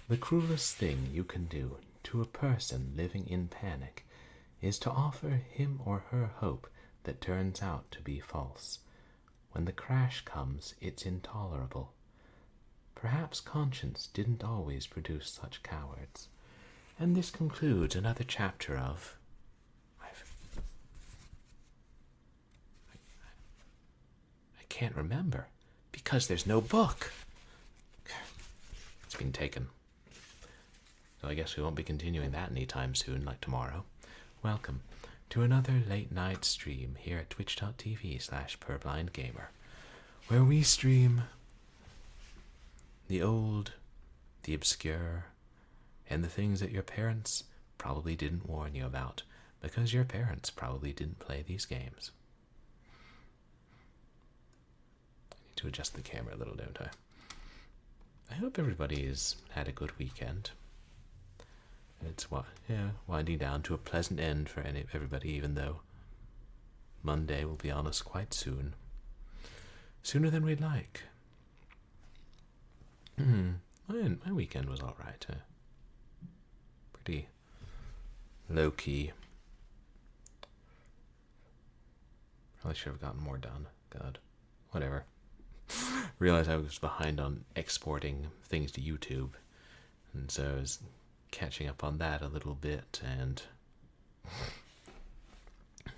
The cruelest thing you can do to a person living in panic is to offer him or her hope that turns out to be false. When the crash comes, it's intolerable. Perhaps conscience didn't always produce such cowards. And this concludes another chapter of... I can't remember, because there's no book. It's been taken. So I guess we won't be continuing that anytime soon, like tomorrow. Welcome to another late night stream here at twitch.tv/purblindgamer, where we stream the old, the obscure, and the things that your parents probably didn't warn you about, because your parents probably didn't play these games. I need to adjust the camera a little, don't I? I hope everybody's had a good weekend. It's winding down to a pleasant end for everybody, even though Monday will be on us quite soon. Sooner than we'd like. My weekend was alright. Pretty low-key. Probably should have gotten more done. God. Whatever. Realized I was behind on exporting things to YouTube, and so I was catching up on that a little bit, and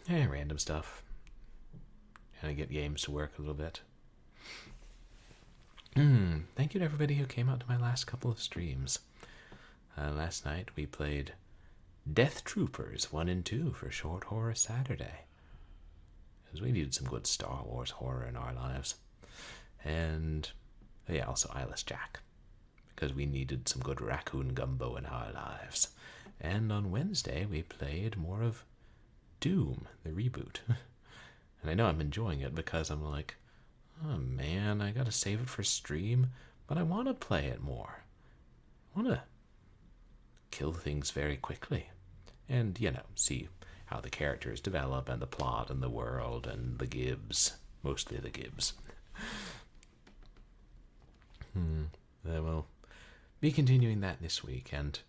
random stuff. Trying to get games to work a little bit. Thank you to everybody who came out to my last couple of streams. Last night we played Death Troopers 1 and 2 for Short Horror Saturday, because we needed some good Star Wars horror in our lives. And also Eyeless Jack, because we needed some good raccoon gumbo in our lives. And on Wednesday we played more of Doom, the reboot. And I know I'm enjoying it because I'm like, oh man, I gotta save it for stream, but I want to play it more. I want to kill things very quickly and, see how the characters develop and the plot and the world and the Gibbs. Mostly the Gibbs. I will be continuing that this week, and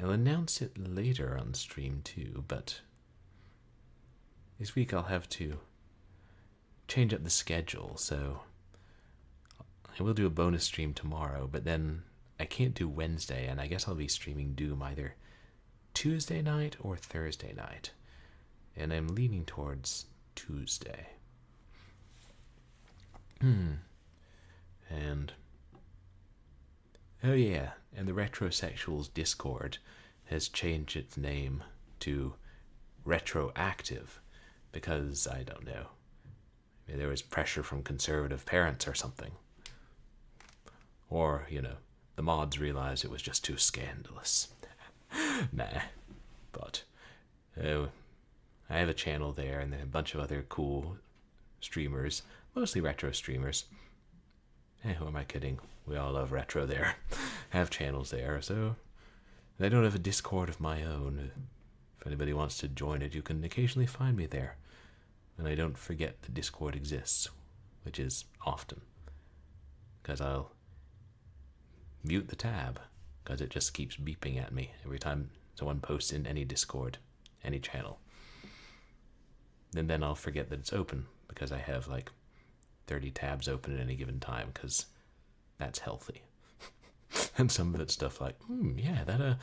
I'll announce it later on stream too, but this week I'll have to change up the schedule, so I will do a bonus stream tomorrow, but then I can't do Wednesday, and I guess I'll be streaming Doom either Tuesday night or Thursday night, and I'm leaning towards Tuesday. And and the Retrosexuals Discord has changed its name to Retroactive because, I don't know, maybe there was pressure from conservative parents or something. Or, the mods realized it was just too scandalous. Nah. But I have a channel there, and a bunch of other cool streamers, mostly retro streamers. Who am I kidding? We all love retro there. Have channels there, so I don't have a Discord of my own. If anybody wants to join it, you can occasionally find me there. And I don't forget that Discord exists, which is often, because I'll mute the tab, because it just keeps beeping at me every time someone posts in any Discord, any channel. And then I'll forget that it's open, because I have like 30 tabs open at any given time, because that's healthy. And some of it's stuff like, that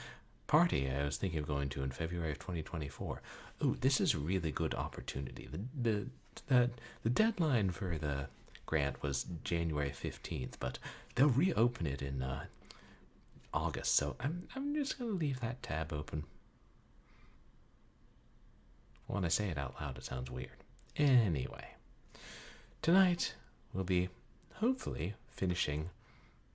party I was thinking of going to in February of 2024. Oh, this is a really good opportunity. The deadline for the grant was January 15th, but they'll reopen it in August, so I'm just going to leave that tab open. When I say it out loud, it sounds weird. Anyway, tonight we'll be hopefully finishing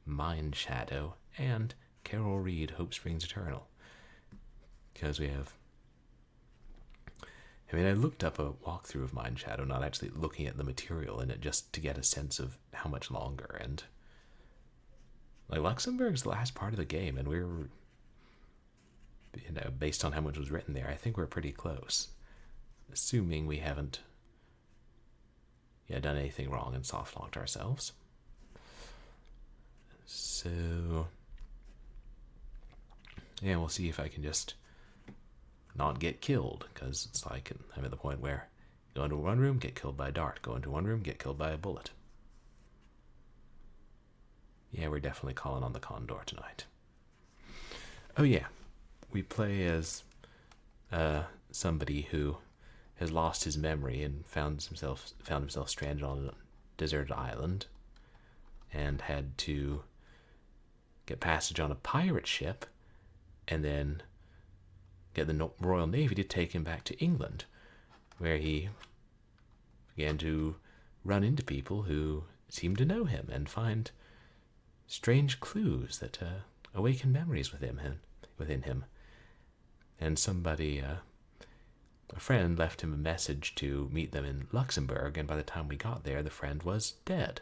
MIndshadow and Carol Reed Hope Springs Eternal, because we have, I looked up a walkthrough of MIndshadow, not actually looking at the material in it, just to get a sense of how much longer, and like Luxembourg's the last part of the game, and we're, based on how much was written there, I think we're pretty close, assuming we haven't done anything wrong and soft-locked ourselves. So Yeah, we'll see if I can just not get killed, because it's like I'm at the point where go into one room, get killed by a dart. Go into one room, get killed by a bullet. Yeah, we're definitely calling on the Condor tonight. Oh yeah, we play as somebody who has lost his memory and found himself stranded on a deserted island, and had to get passage on a pirate ship, and then get the Royal Navy to take him back to England, where he began to run into people who seemed to know him and find strange clues that awaken memories within him. And somebody, a friend, left him a message to meet them in Luxembourg, and by the time we got there, the friend was dead.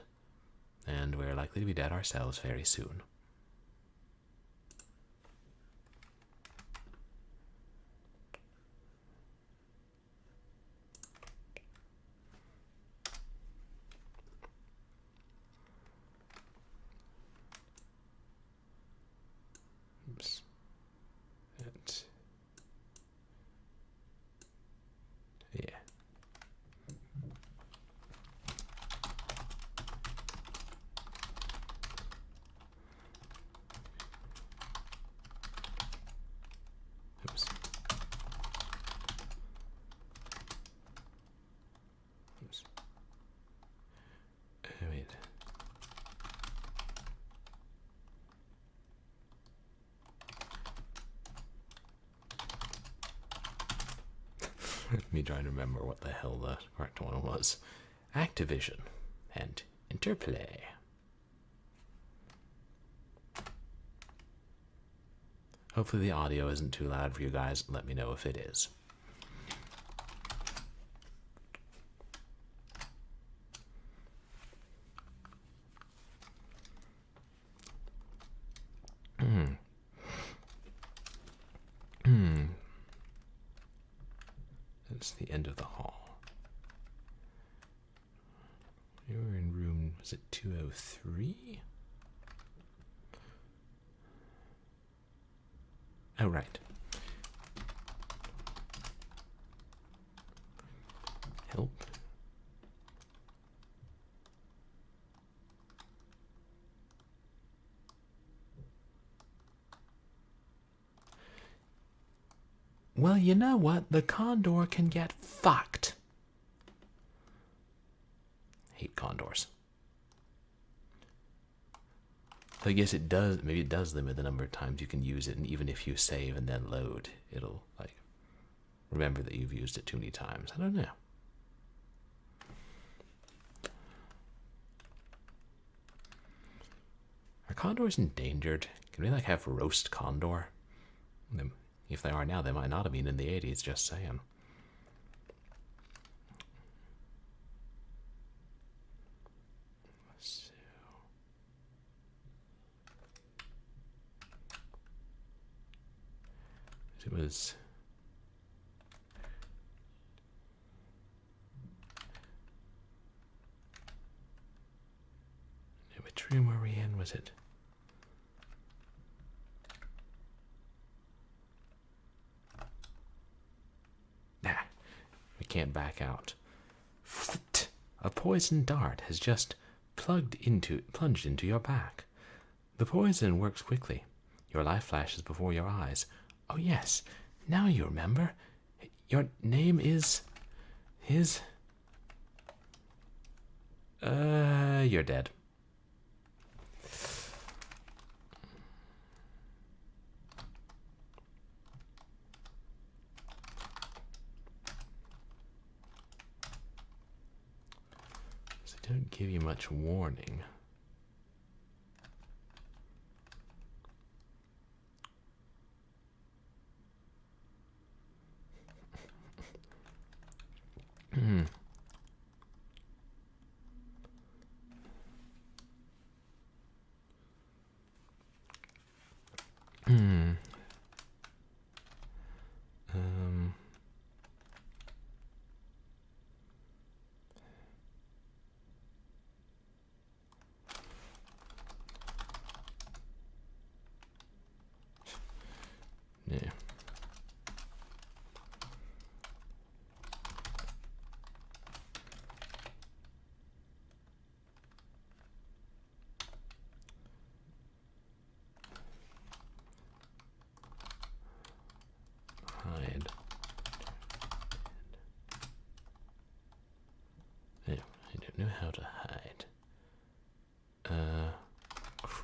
And we're likely to be dead ourselves very soon. Oops. Yeah. Oops. Oops. Wait. Me trying to remember what the hell the correct one was. Activision and Interplay. Hopefully the audio isn't too loud for you guys. Let me know if it is. That's the end of the hall. We were in room, was it 203? Oh, right. Help. Well, you know what? The Condor can get fucked. Hate Condors. So I guess it does, maybe it does limit the number of times you can use it, and even if you save and then load, it'll, like, remember that you've used it too many times. I don't know. Are condors endangered? Can we, like, have roast condor? If they are now, they might not have been in the 80s, just saying. So. It was... Which room were we in? Was it... Nah, we can't back out. A poison dart has just plunged into your back. The poison works quickly. Your life flashes before your eyes. Oh yes, now you remember. Your name is... his... you're dead. Don't give you much warning.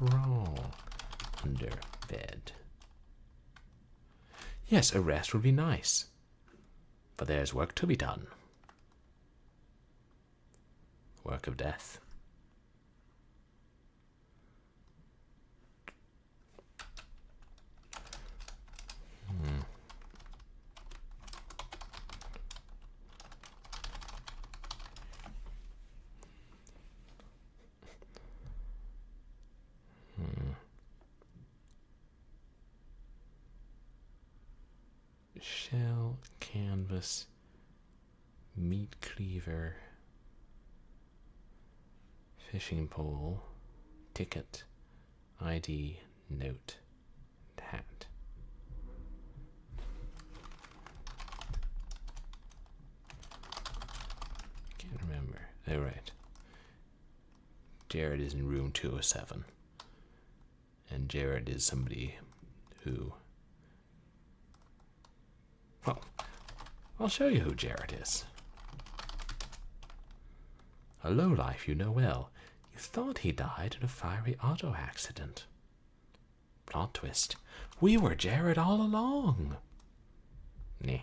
crawl under bed. Yes, a rest would be nice, but there's work to be done. Work of death. Shell, canvas, meat cleaver, fishing pole, ticket, ID, note, hat. Can't remember. Oh, right. Jared is in room 207. And Jared is somebody who... Well, I'll show you who Jared is. A lowlife you know well. You thought he died in a fiery auto accident. Plot twist. We were Jared all along. Nah.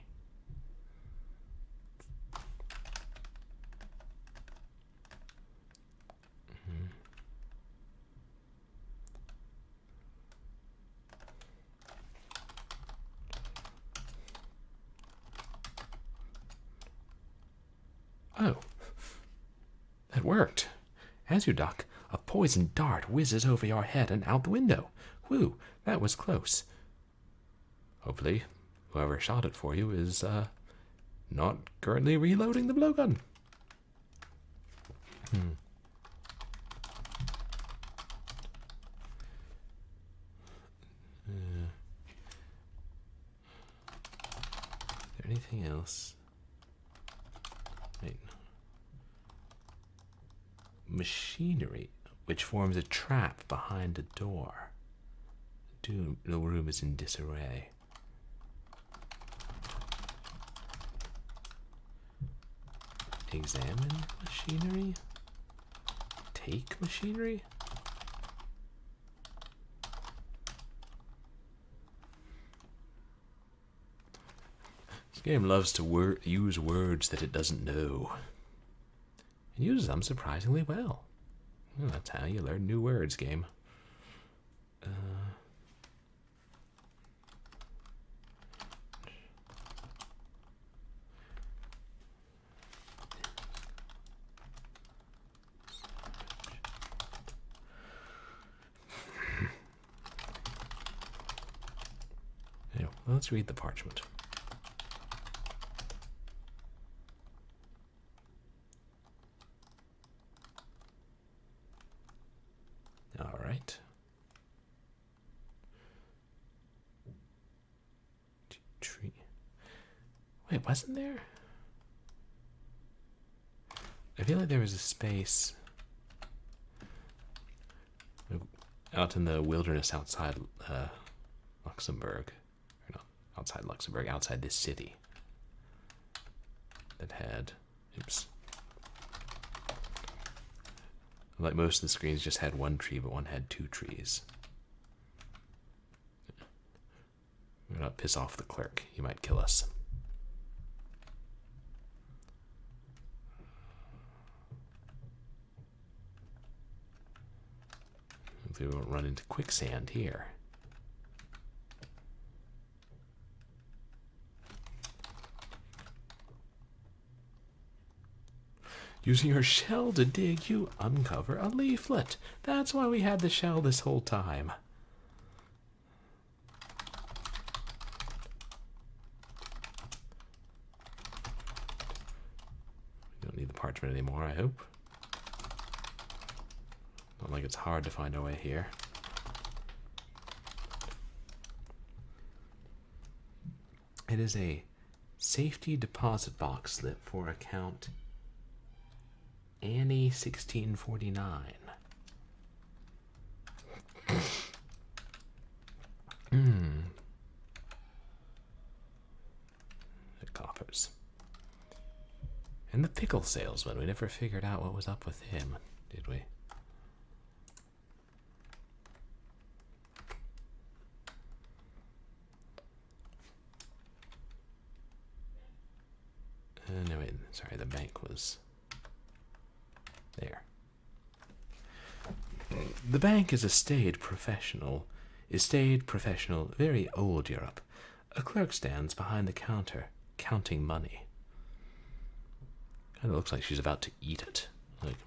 Oh, that worked. As you duck, a poisoned dart whizzes over your head and out the window. Whew, that was close. Hopefully, whoever shot it for you is, not currently reloading the blowgun. Is there anything else? Wait. Machinery, which forms a trap behind a door. The room is in disarray. Examine machinery? Take machinery? This game loves to use words that it doesn't know. And uses them surprisingly well. Well, that's how you learn new words, game. Anyway, let's read the parchment. All right. Tree. Wait, wasn't there? I feel like there was a space out in the wilderness outside Luxembourg. Or not outside Luxembourg, outside this city. That had... Oops. Like most of the screens just had one tree, but one had two trees. We're not piss off the clerk. He might kill us. Hopefully we won't run into quicksand here. Using your shell to dig, you uncover a leaflet. That's why we had the shell this whole time. We don't need the parchment anymore, I hope. Not like it's hard to find our way here. It is a safety deposit box slip for account Annie 1649. The coppers. And the pickle salesman. We never figured out what was up with him, did we? No, wait, sorry, the bank was there. The bank is a staid professional, very old Europe. A clerk stands behind the counter, counting money. Kind of looks like she's about to eat it. Like,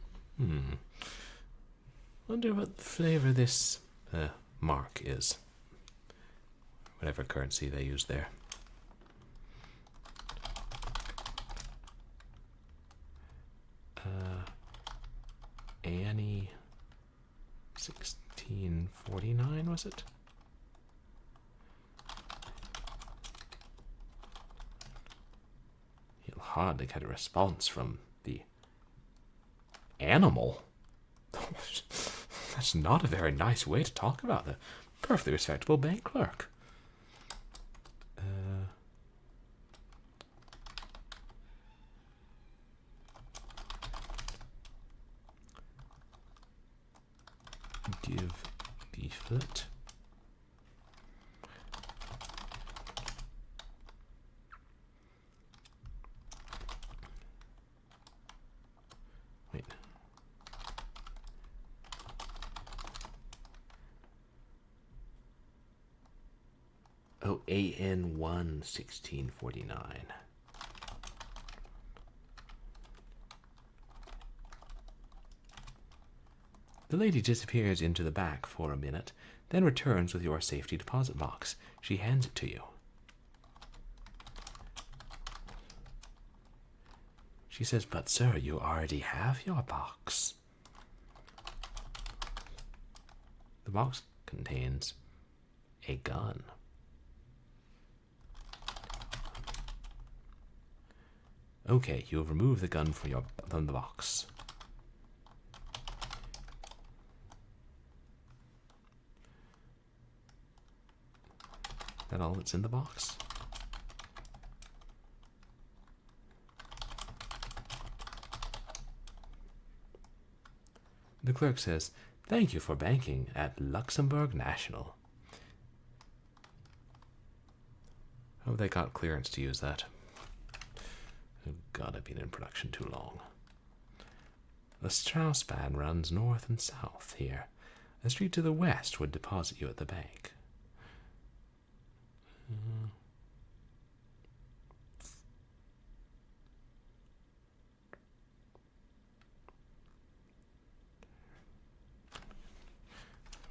wonder what flavor this mark is. Whatever currency they use there. Annie 1649, was it? You'll hardly get a response from the animal. That's not a very nice way to talk about the perfectly respectable bank clerk. Give beeflet. Wait. Oh, AN1 1649. The lady disappears into the back for a minute, then returns with your safety deposit box. She hands it to you. She says, "But sir, you already have your box." The box contains a gun. Okay, you have removed the gun from the box. Is that all that's in the box? The clerk says, "Thank you for banking at Luxembourg National." Oh, they got clearance to use that. Oh God, I've been in production too long. The Straussbahn runs north and south here. A street to the west would deposit you at the bank. I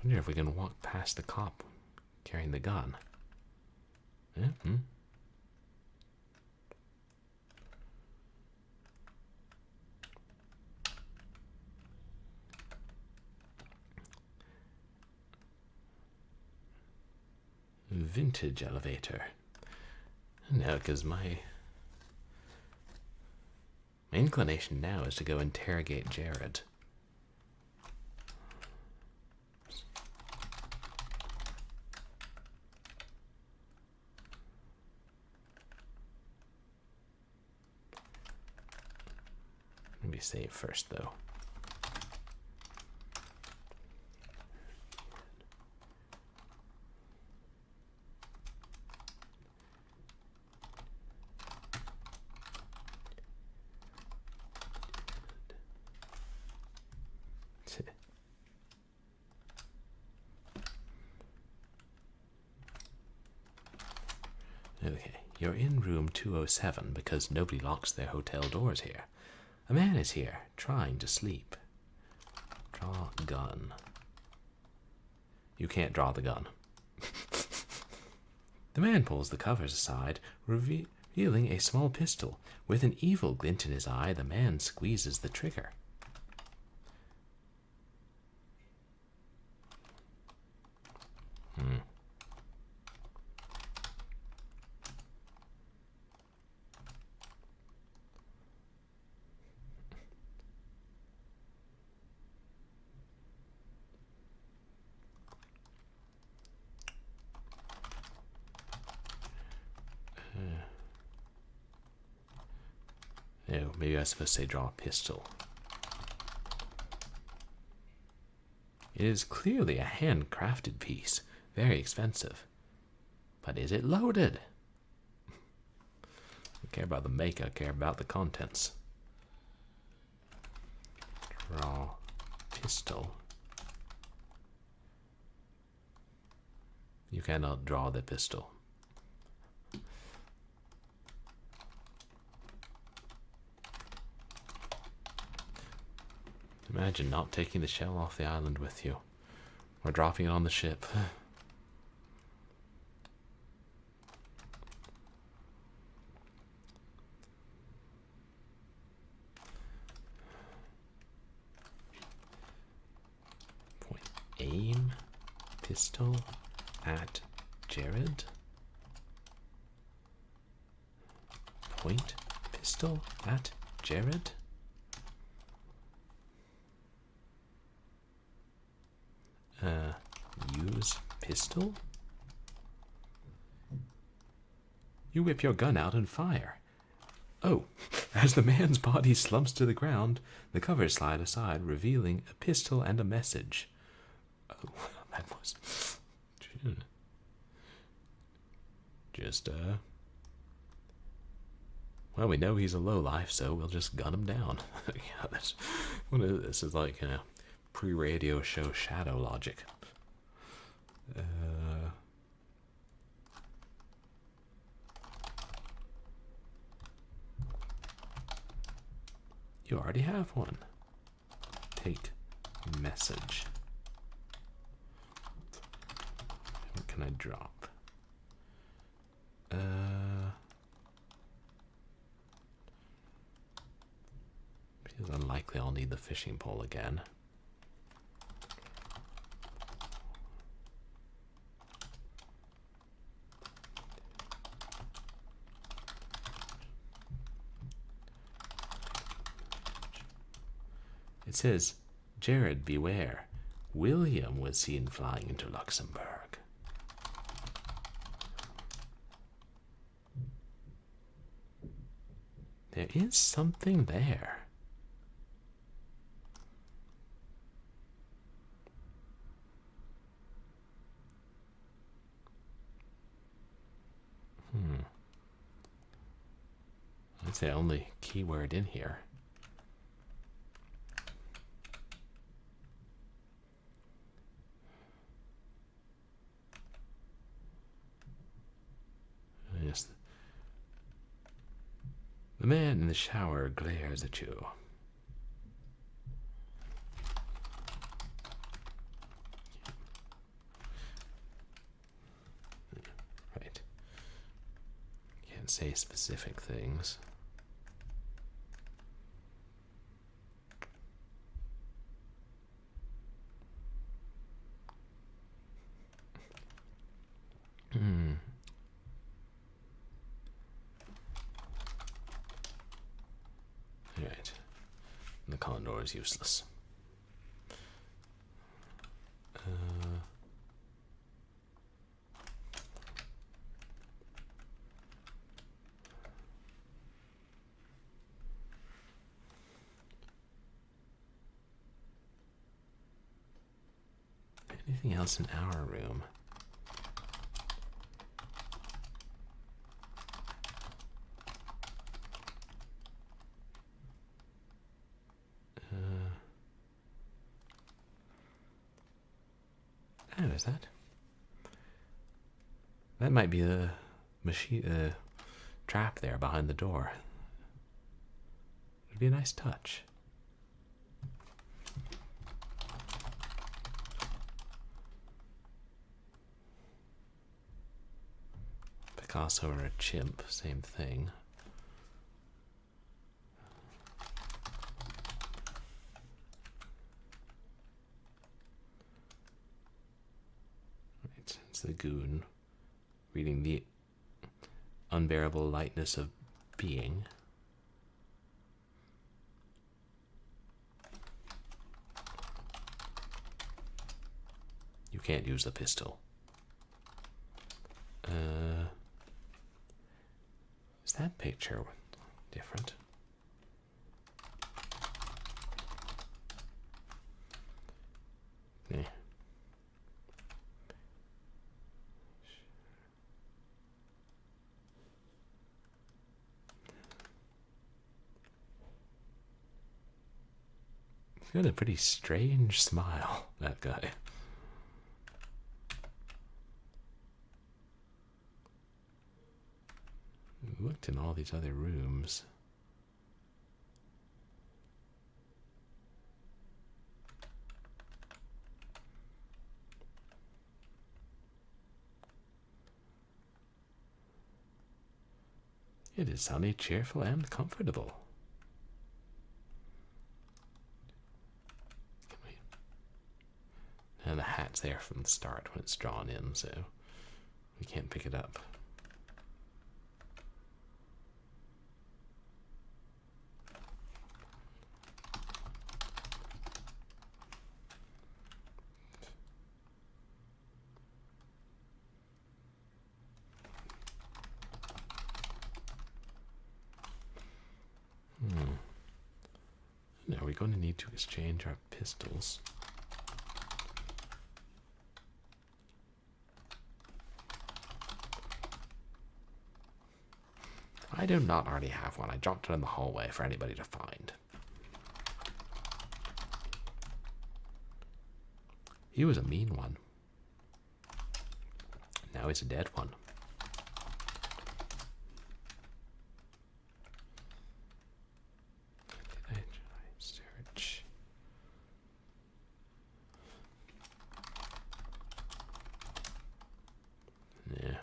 wonder if we can walk past the cop carrying the gun. Vintage elevator. No, because my inclination now is to go interrogate Jared. Let me save first, though. Okay, you're in room 207 because nobody locks their hotel doors here. A man is here, trying to sleep. Draw gun. You can't draw the gun. The man pulls the covers aside, revealing a small pistol. With an evil glint in his eye, the man squeezes the trigger. No, maybe I was supposed to say draw a pistol. It is clearly a handcrafted piece, very expensive. But is it loaded? care about the maker, I care about the contents. Draw pistol. You cannot draw the pistol. Imagine not taking the shell off the island with you, or dropping it on the ship. Point aim pistol at Jared. Point pistol at Jared. Use pistol? You whip your gun out and fire. Oh, as the man's body slumps to the ground, the covers slide aside, revealing a pistol and a message. Oh, that was... Just, well, we know he's a lowlife, so we'll just gun him down. Yeah, this is like, pre-radio show shadow logic. You already have one. Take message. What can I drop? Because unlikely I'll need the fishing pole again. It says, Jared, beware. William was seen flying into Luxembourg. There is something there. That's the only keyword in here. Yes. The man in the shower glares at you. Right. Can't say specific things. Right. The Condor is useless. Anything else in our room? Oh, is that? That might be the machine trap there behind the door. It'd be a nice touch. Picasso or a chimp, same thing. Right, it's the goon reading the unbearable lightness of being. You can't use the pistol. Is that picture different? Yeah. Got a pretty strange smile, that guy. We looked in all these other rooms. It is sunny, cheerful, and comfortable. And the hat's there from the start when it's drawn in, so we can't pick it up. Now we're going to need to exchange our pistols. I do not already have one. I dropped it in the hallway for anybody to find. He was a mean one. Now he's a dead one. Did I try search? Yeah.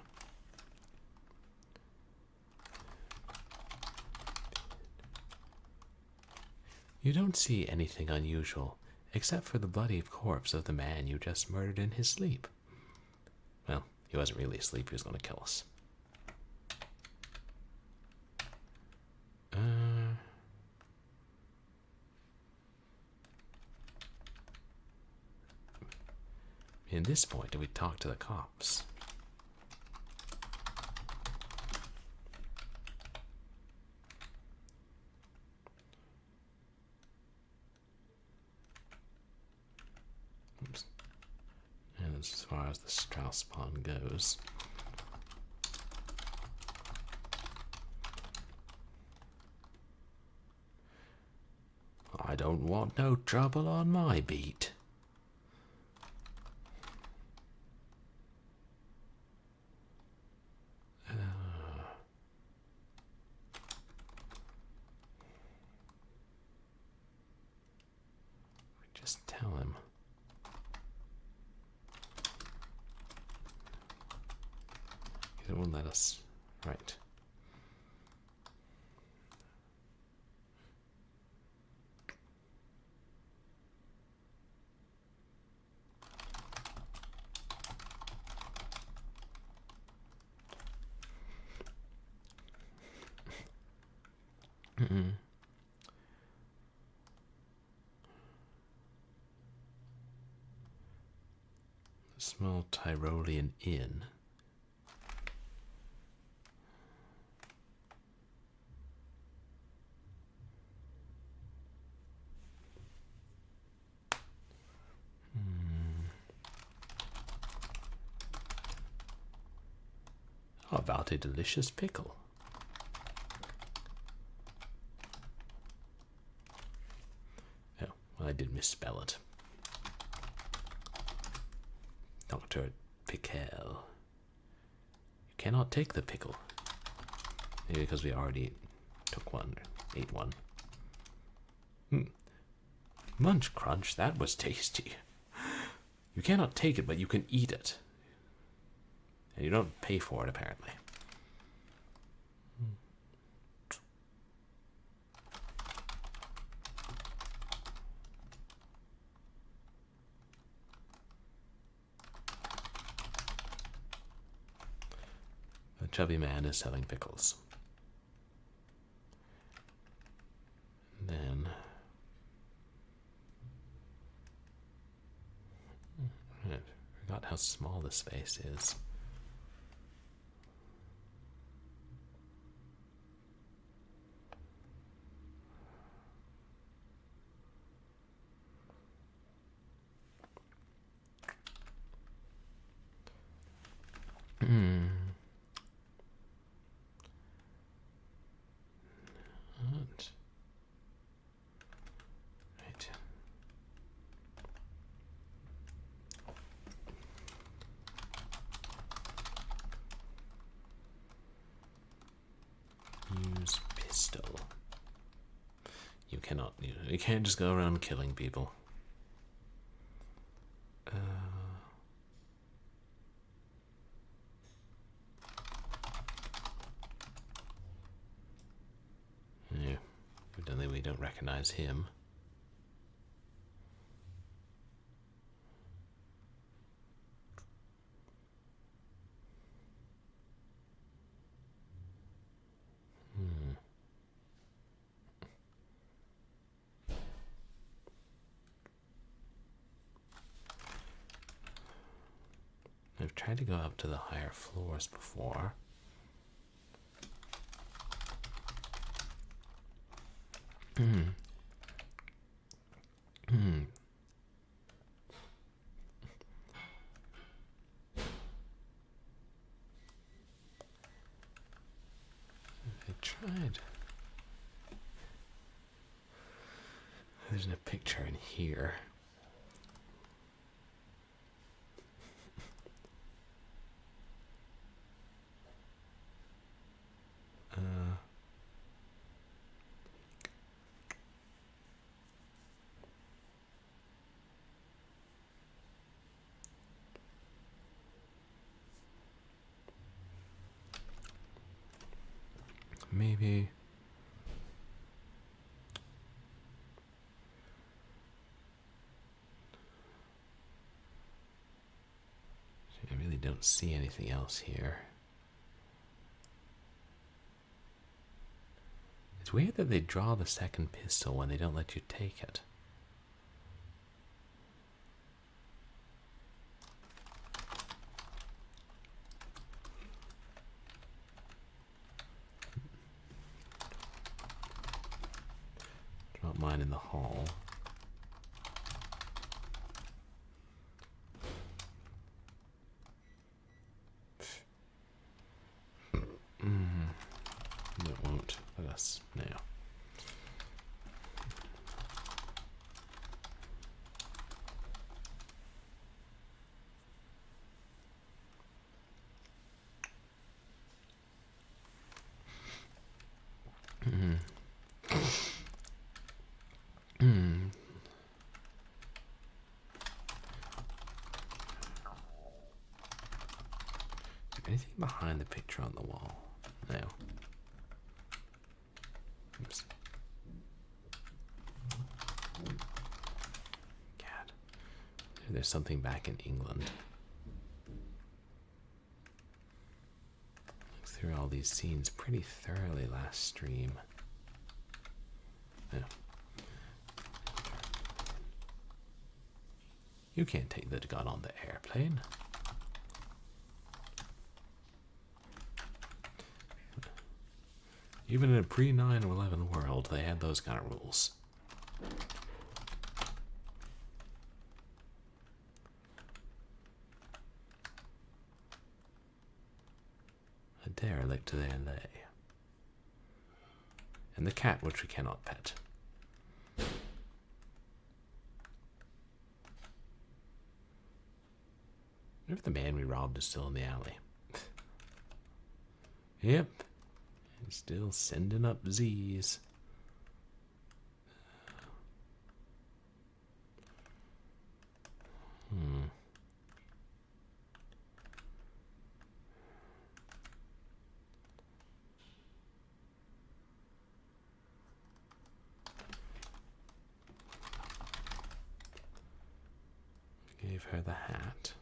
You don't see anything unusual, except for the bloody corpse of the man you just murdered in his sleep. Well, he wasn't really asleep, he was going to kill us. In this point, do we talk to the cops? Oops. And as far as the Strauss pawn goes. I don't want no trouble on my beat. Just tell him. It won't let us. Right. A small Tyrolean inn. How about a delicious pickle? Oh, well, I did misspell it. Dr. Pickle. You cannot take the pickle. Maybe because we already took one, or ate one. Munch Crunch, that was tasty. You cannot take it, but you can eat it. And you don't pay for it, apparently. A chubby man is selling pickles. And then... I forgot how small this space is. Right. still. You cannot. You can't just go around killing people. Yeah, evidently we don't recognize him. I've tried to go up to the higher floors before. I tried. There's no picture in here. Maybe. I really don't see anything else here. It's weird that they draw the second pistol when they don't let you take it. Drop mine in the hall. It won't let us now. Anything behind the picture on the wall? No. Oops. God. There's something back in England. Looked through all these scenes pretty thoroughly last stream. Yeah. You can't take the gun on the airplane. Even in a pre-9/11 world, they had those kind of rules. A derelict there lay. And the cat which we cannot pet. What if the man we robbed is still in the alley? Yep. He's still sending up Z's. Gave her the hat.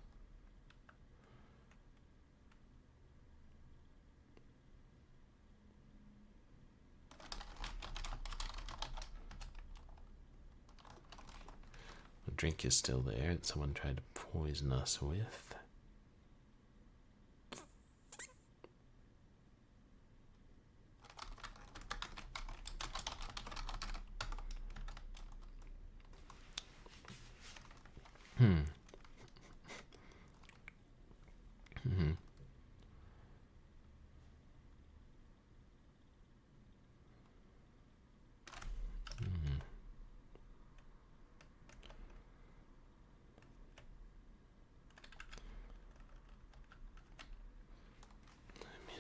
The drink is still there that someone tried to poison us with.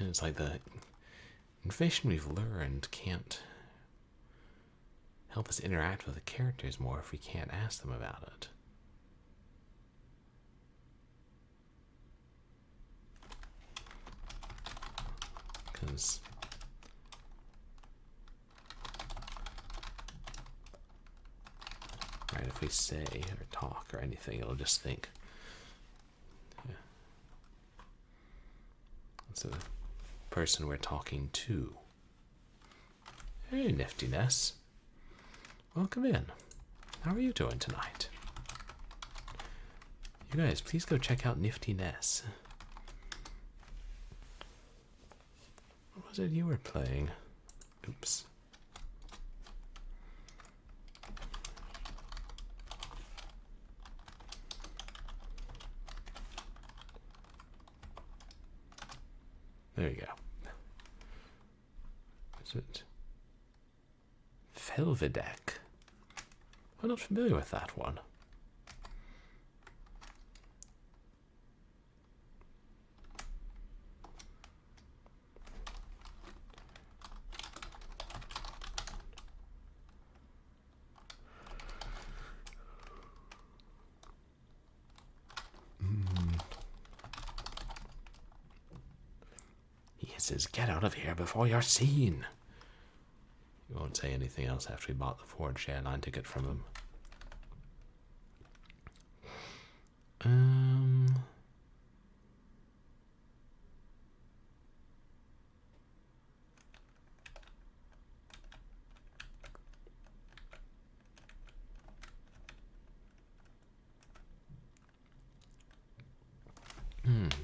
It's like the Information we've learned can't help us interact with the characters more if we can't ask them about it. Because right, if we say or talk or anything, it'll just think. Yeah. It's the person we're talking to. Hey, Niftiness. Welcome in. How are you doing tonight? You guys, please go check out Niftiness. What was it you were playing? Oops. There you go. Is it Felvidek? I'm not familiar with that one. He says, "Get out of here before you're seen." You won't say anything else after we bought the forged airline ticket from him.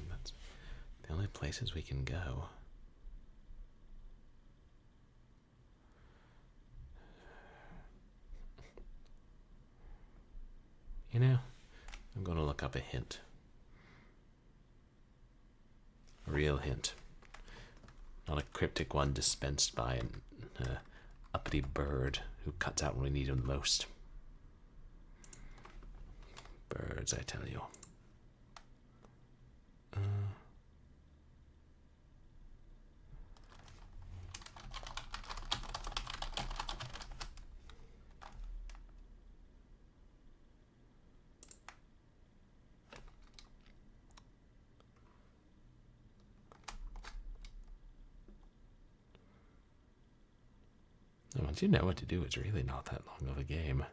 That's the only places we can go. You know, I'm going to look up a hint. A real hint. Not a cryptic one dispensed by an uppity bird who cuts out when we need him the most. Birds, I tell you. And once you know what to do, it's really not that long of a game.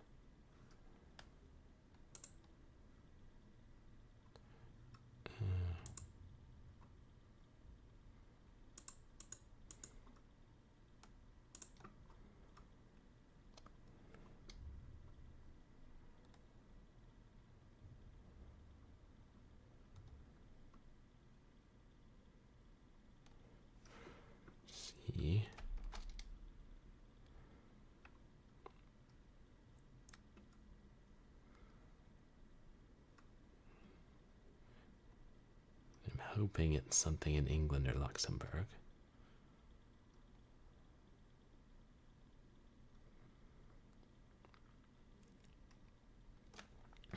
See. I'm hoping it's something in England or Luxembourg.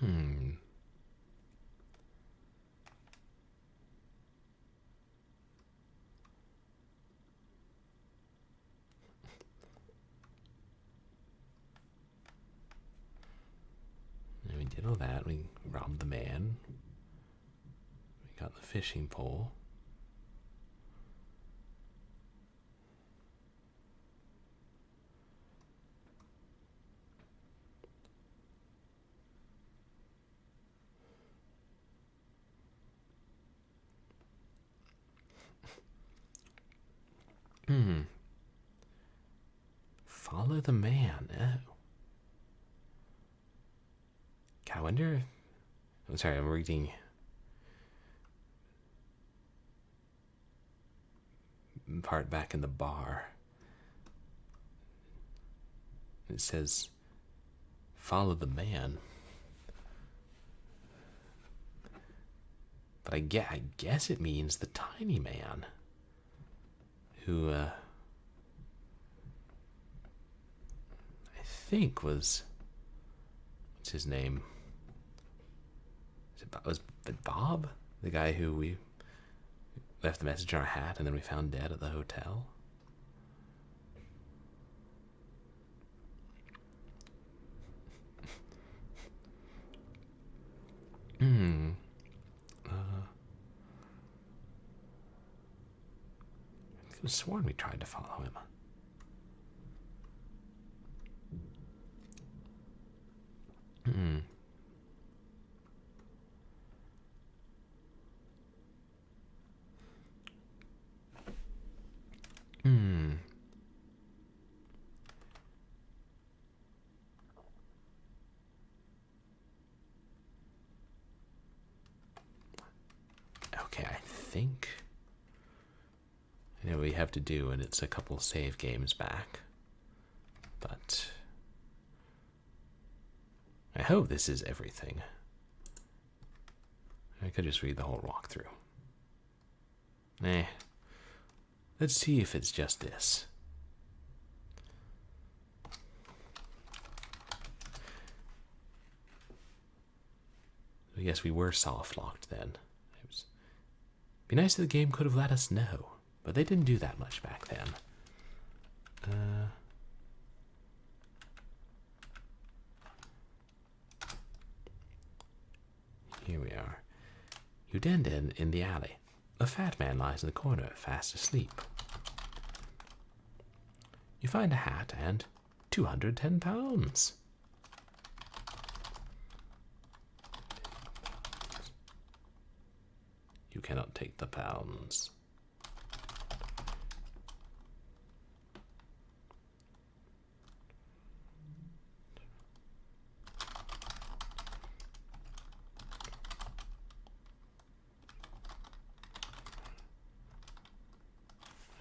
And we did all that. We robbed the man. We got the fishing pole. Follow the man. Oh. I wonder. I'm sorry, I'm reading. Part back in the bar. It says, "Follow the man." But I guess it means the tiny man who I think was, what's his name? Was it Bob? The guy who we left the message in our hat and then we found dead at the hotel? could have sworn we tried to follow him. Okay, I think I know what we have to do, and it's a couple save games back. But I hope this is everything. I could just read the whole walkthrough. Let's see if it's just this. I guess we were soft-locked then. Be nice if the game could have let us know, but they didn't do that much back then. Here we are. You den in the alley. A fat man lies in the corner, fast asleep. You find a hat and 210 pounds. You cannot take the pounds.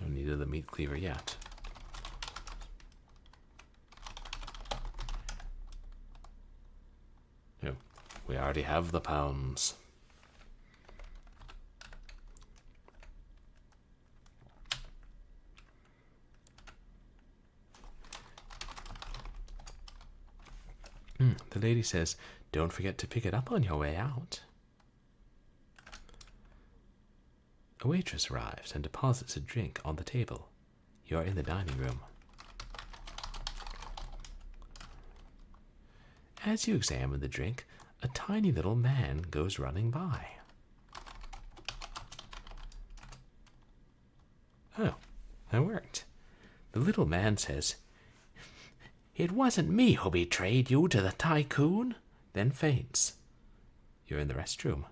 I don't need the meat cleaver yet. No, we already have the pounds. The lady says, don't forget to pick it up on your way out. A waitress arrives and deposits a drink on the table. You are in the dining room. As you examine the drink, a tiny little man goes running by. Oh, that worked. The little man says, "It wasn't me who betrayed you to the tycoon," then faints. You're in the restroom.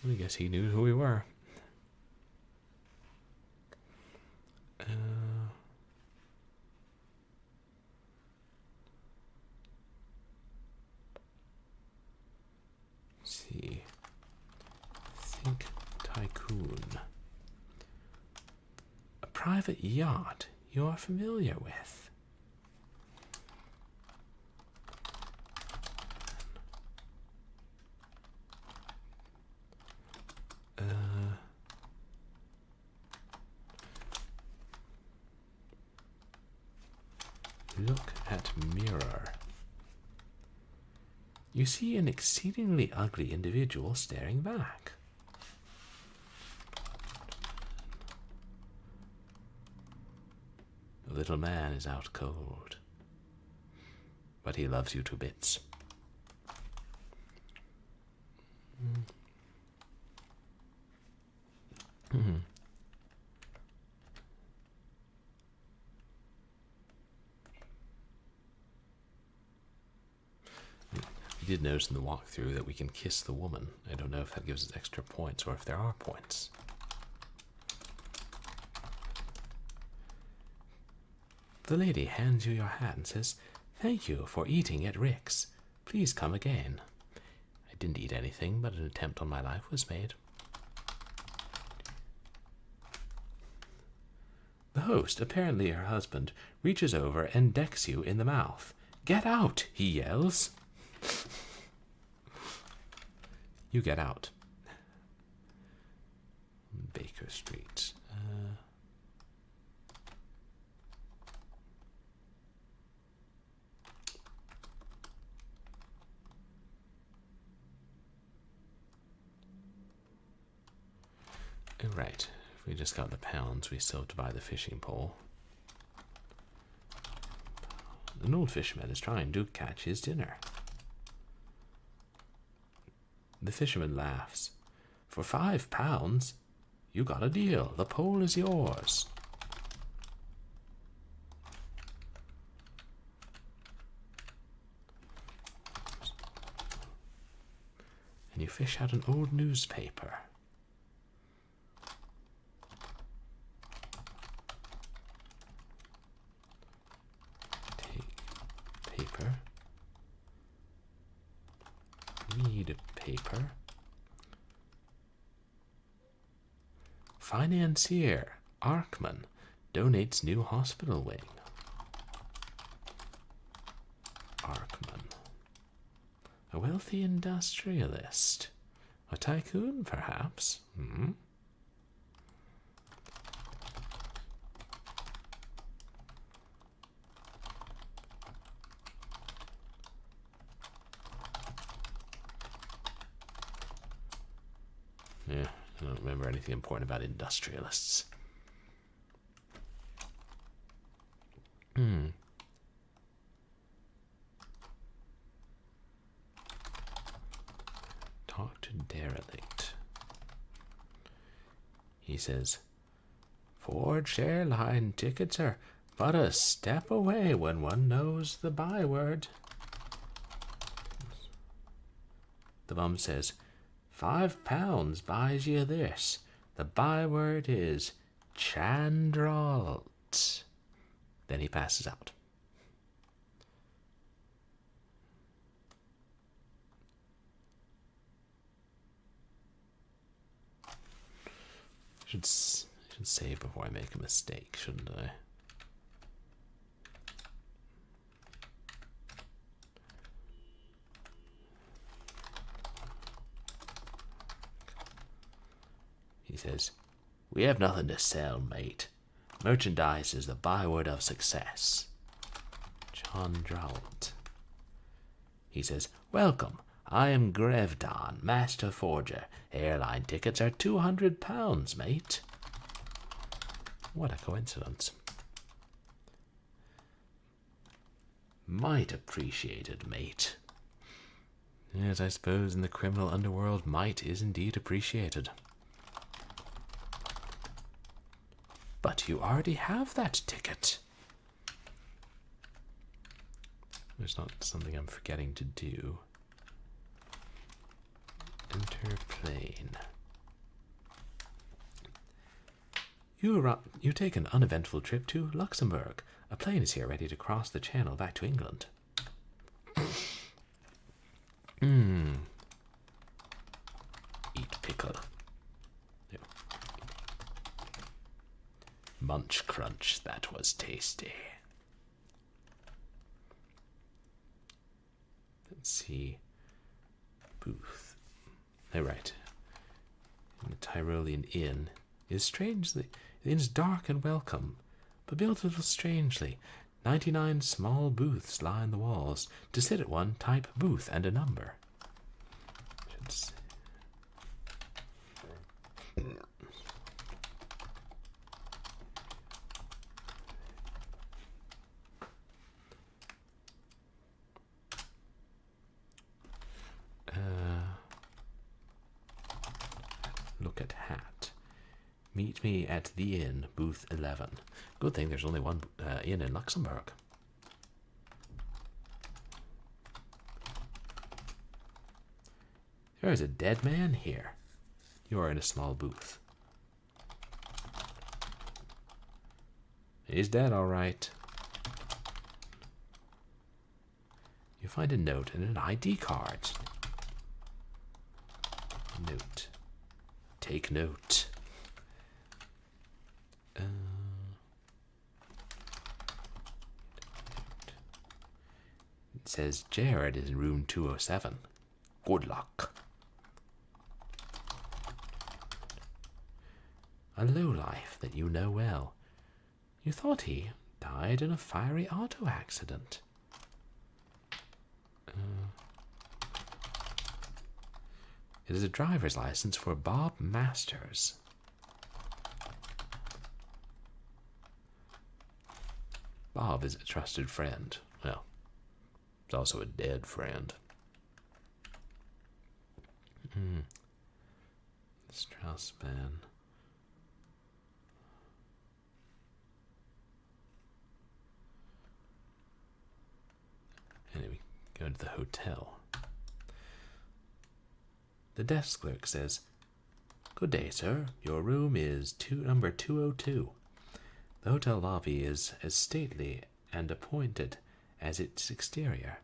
I guess he knew who we were. Let's see. Think tycoon. A private yacht you are familiar with. Look at mirror. You see an exceedingly ugly individual staring back. The little man is out cold, but he loves you to bits. We did notice in the walkthrough that we can kiss the woman. I don't know if that gives us extra points or if there are points. The lady hands you your hat and says, "Thank you for eating at Rick's. Please come again." I didn't eat anything, but an attempt on my life was made. The host, apparently her husband, reaches over and decks you in the mouth. "Get out!" he yells. You get out. Baker Street. Right. If we just got the pounds, we still have to buy the fishing pole. An old fisherman is trying to catch his dinner. The fisherman laughs. "For £5, You got a deal. The pole is yours. And you fish out an old newspaper. Take paper. Read paper. Financier, Arkman, donates new hospital wing. Arkman. A wealthy industrialist. A tycoon, perhaps? Hmm? Yeah, I don't remember anything important about industrialists. Talk to derelict. He says, forged airline tickets are but a step away when one knows the byword. The bum says, £5 buys you this. The byword is Chandralt. Then he passes out. I should save before I make a mistake, shouldn't I? He says, we have nothing to sell, mate. Merchandise is the byword of success. Chandralt. He says, welcome. I am Grevdon, master forger. Airline tickets are £200, mate. What a coincidence. Might appreciated, mate. Yes, I suppose in the criminal underworld, might is indeed appreciated. But you already have that ticket. There's not something I'm forgetting to do. Enter plane. You take an uneventful trip to Luxembourg. A plane is here ready to cross the channel back to England. Eat pickle. Yeah. Munch crunch, that was tasty. Let's see. Booth. Oh, right. In the Tyrolean Inn is strangely. The inn is dark and welcome, but built a little strangely. 99 small booths line the walls. To sit at one, type booth and a number. Should say. Look at hat. Meet me at the inn, booth 11. Good thing there's only one inn in Luxembourg. There is a dead man here. You are in a small booth. He's dead, all right. You find a note and an ID card. Note. Take note. It says Jared is in room 207. Good luck. A lowlife that you know well. You thought he died in a fiery auto accident. It is a driver's license for Bob Masters. Bob is a trusted friend. Well, he's also a dead friend. Strauss-Bahn. And then we go into the hotel. The desk clerk says, "Good day, sir. Your room is number 202. The hotel lobby is as stately and appointed as its exterior.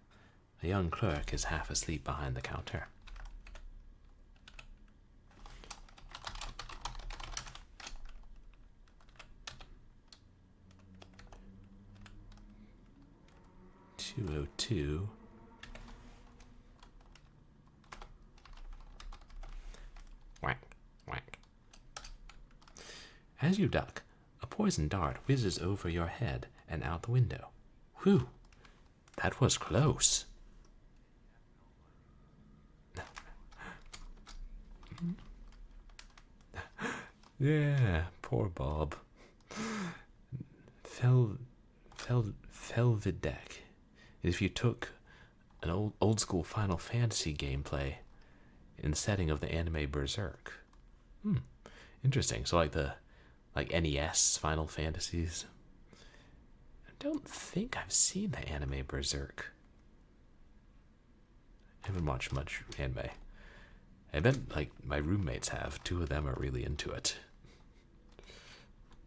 A young clerk is half asleep behind the counter." "202. Whack, whack. As you duck, a poison dart whizzes over your head and out the window. Whew, that was close. Yeah, poor Bob. Felvidek. If you took an old school Final Fantasy gameplay in the setting of the anime Berserk. Interesting. So like NES Final Fantasies. I don't think I've seen the anime Berserk. I haven't watched much anime. I bet like my roommates have. 2 of them are really into it.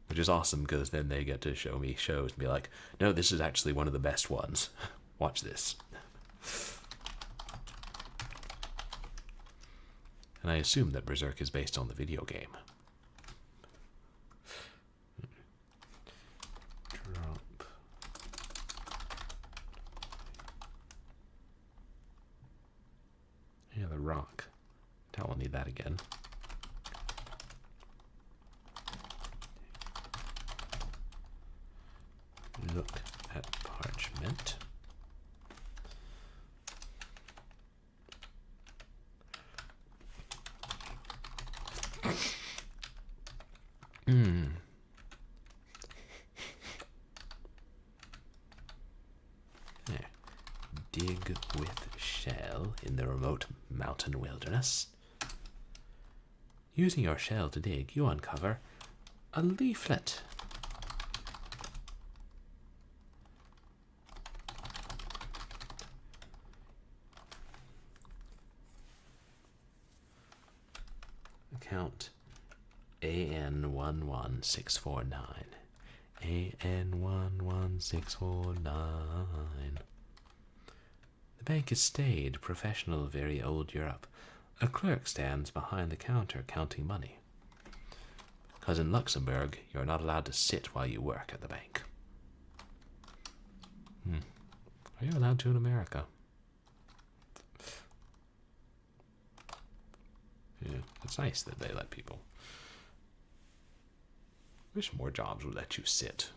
Which is awesome because then they get to show me shows and be like, no, this is actually one of the best ones. Watch this. And I assume that Berserk is based on the video game. Drop. Yeah, the rock. I'll need that again. Look at parchment. There. Dig with shell in the remote mountain wilderness. Using your shell to dig, you uncover a leaflet. Account AN11649. AN11649. The bank is staid, professional, very old Europe. A clerk stands behind the counter counting money. Because in Luxembourg, you're not allowed to sit while you work at the bank. Are you allowed to in America? Yeah, it's nice that they let people. Wish more jobs would let you sit.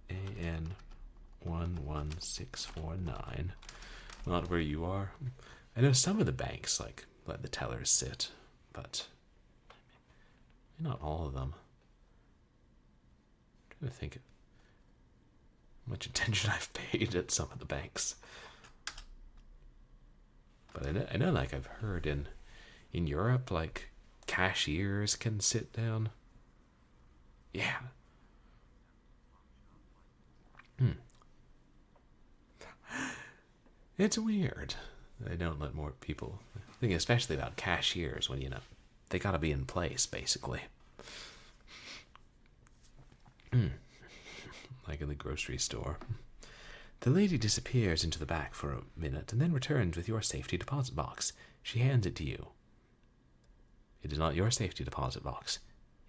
AN11649. Not where you are. I know some of the banks like let the tellers sit, but not all of them. I'm trying to think of how much attention I've paid at some of the banks. But I know like I've heard in Europe, like cashiers can sit down. Yeah. It's weird. They don't let more people. I think especially about cashiers when, they gotta be in place, basically. Like in the grocery store. The lady disappears into the back for a minute and then returns with your safety deposit box. She hands it to you. It is not your safety deposit box.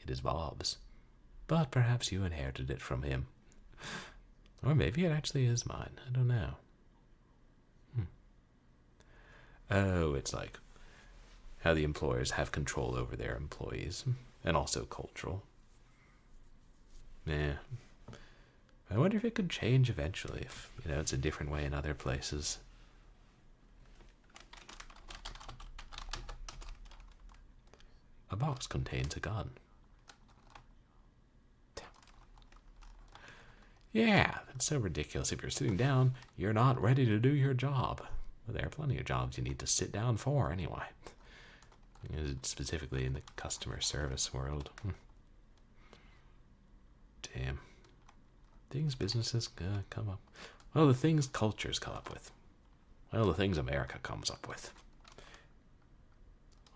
It is Bob's. But perhaps you inherited it from him. Or maybe it actually is mine. I don't know. Oh, it's like how the employers have control over their employees. And also cultural. Yeah. I wonder if it could change eventually, if, it's a different way in other places. A box contains a gun. Yeah, that's so ridiculous. If you're sitting down, you're not ready to do your job. Well, there are plenty of jobs you need to sit down for anyway. Specifically in the customer service world. Damn. Things businesses come up. Well, the things cultures come up with. Well, the things America comes up with.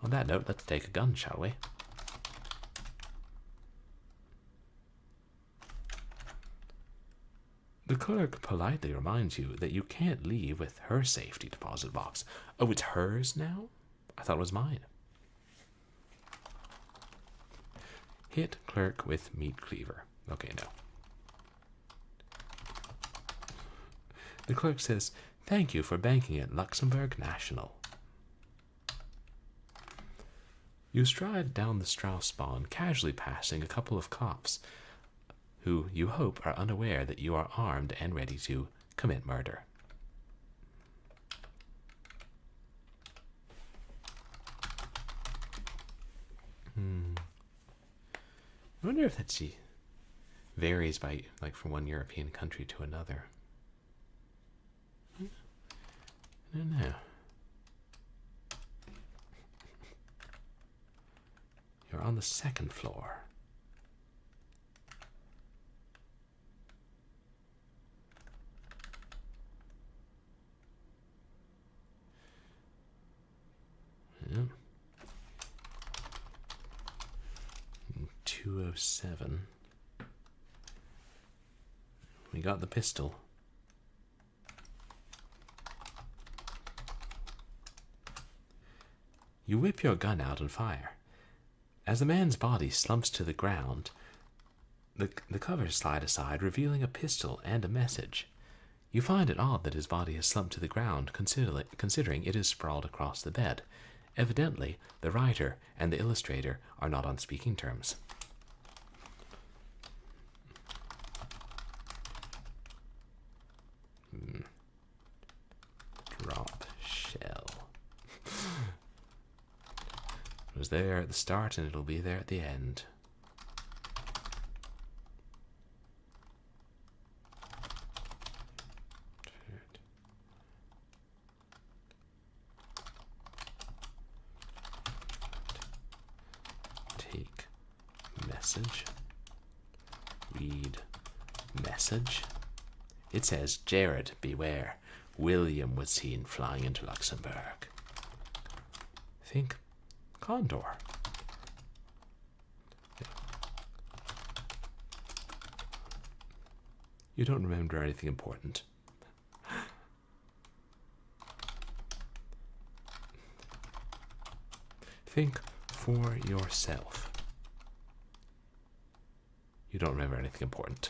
On that note, let's take a gun, shall we? The clerk politely reminds you that you can't leave with her safety deposit box. Oh, it's hers now? I thought it was mine. Hit clerk with meat cleaver. Okay, no. The clerk says, "Thank you for banking at Luxembourg National." You stride down the Straussbahn, casually passing a couple of cops, who you hope are unaware that you are armed and ready to commit murder. I wonder if that varies by, like, from one European country to another. I don't know. You're on the second floor. Yeah. 207. We got the pistol. You whip your gun out and fire. As the man's body slumps to the ground, the covers slide aside, revealing a pistol and a message. You find it odd that his body has slumped to the ground, considering it is sprawled across the bed. Evidently, the writer and the illustrator are not on speaking terms. Drop shell. It was there at the start and it'll be there at the end. Take message. Read message. It says, "Jared, beware. William was seen flying into Luxembourg." Think Condor. You don't remember anything important. Think for yourself. You don't remember anything important.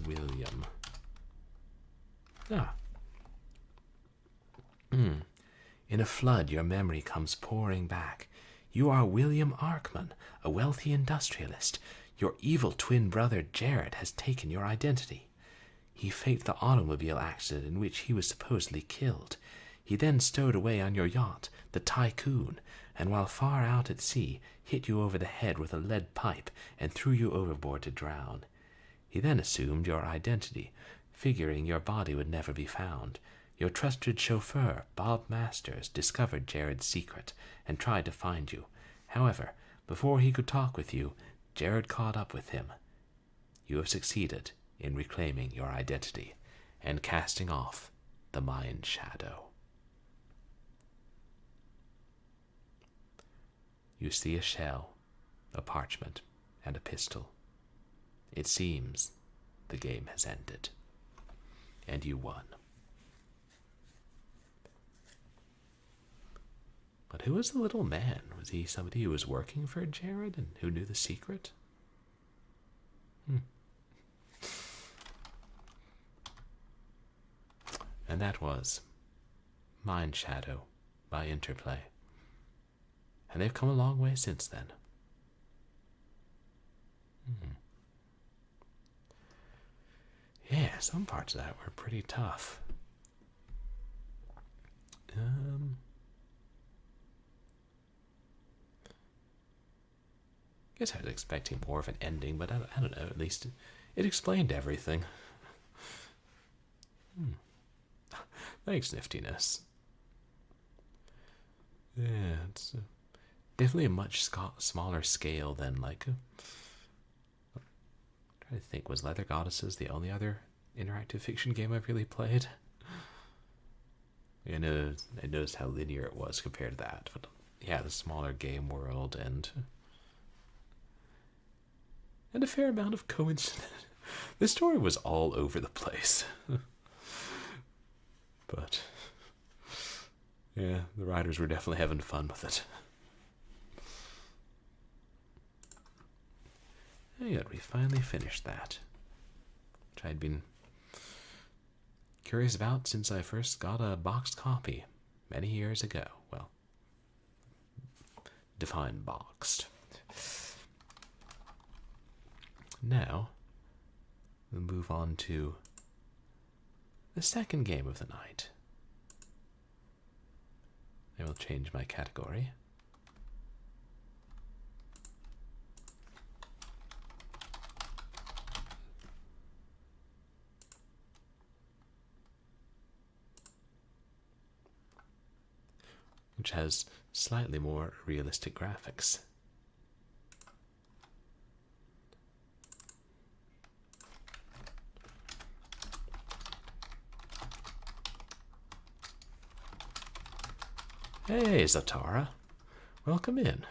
William. Ah. In a flood, your memory comes pouring back. You are William Arkman, a wealthy industrialist. Your evil twin brother Jared has taken your identity. He faked the automobile accident in which he was supposedly killed. He then stowed away on your yacht, the Tycoon, and while far out at sea, hit you over the head with a lead pipe and threw you overboard to drown. He then assumed your identity, figuring your body would never be found. Your trusted chauffeur, Bob Masters, discovered Jared's secret and tried to find you. However, before he could talk with you, Jared caught up with him. You have succeeded in reclaiming your identity and casting off the MIndshadow. You see a shell, a parchment, and a pistol. It seems the game has ended, and you won. But who was the little man? Was he somebody who was working for Jared and who knew the secret? And that was MIndshadow by Interplay. And they've come a long way since then. Yeah, some parts of that were pretty tough. I guess I was expecting more of an ending, but I don't know, at least it explained everything. Thanks, Niftiness. Yeah, it's definitely a much smaller scale than like. I think was Leather Goddesses the only other interactive fiction game I've really played. I noticed how linear it was compared to that, but yeah, the smaller game world and a fair amount of coincidence. The story was all over the place, but yeah, the writers were definitely having fun with it. And yet we finally finished that, which I'd been curious about since I first got a boxed copy many years ago. Well, define boxed. Now, we'll move on to the second game of the night. I will change my category. Which has slightly more realistic graphics. Hey, Zatara. Welcome in.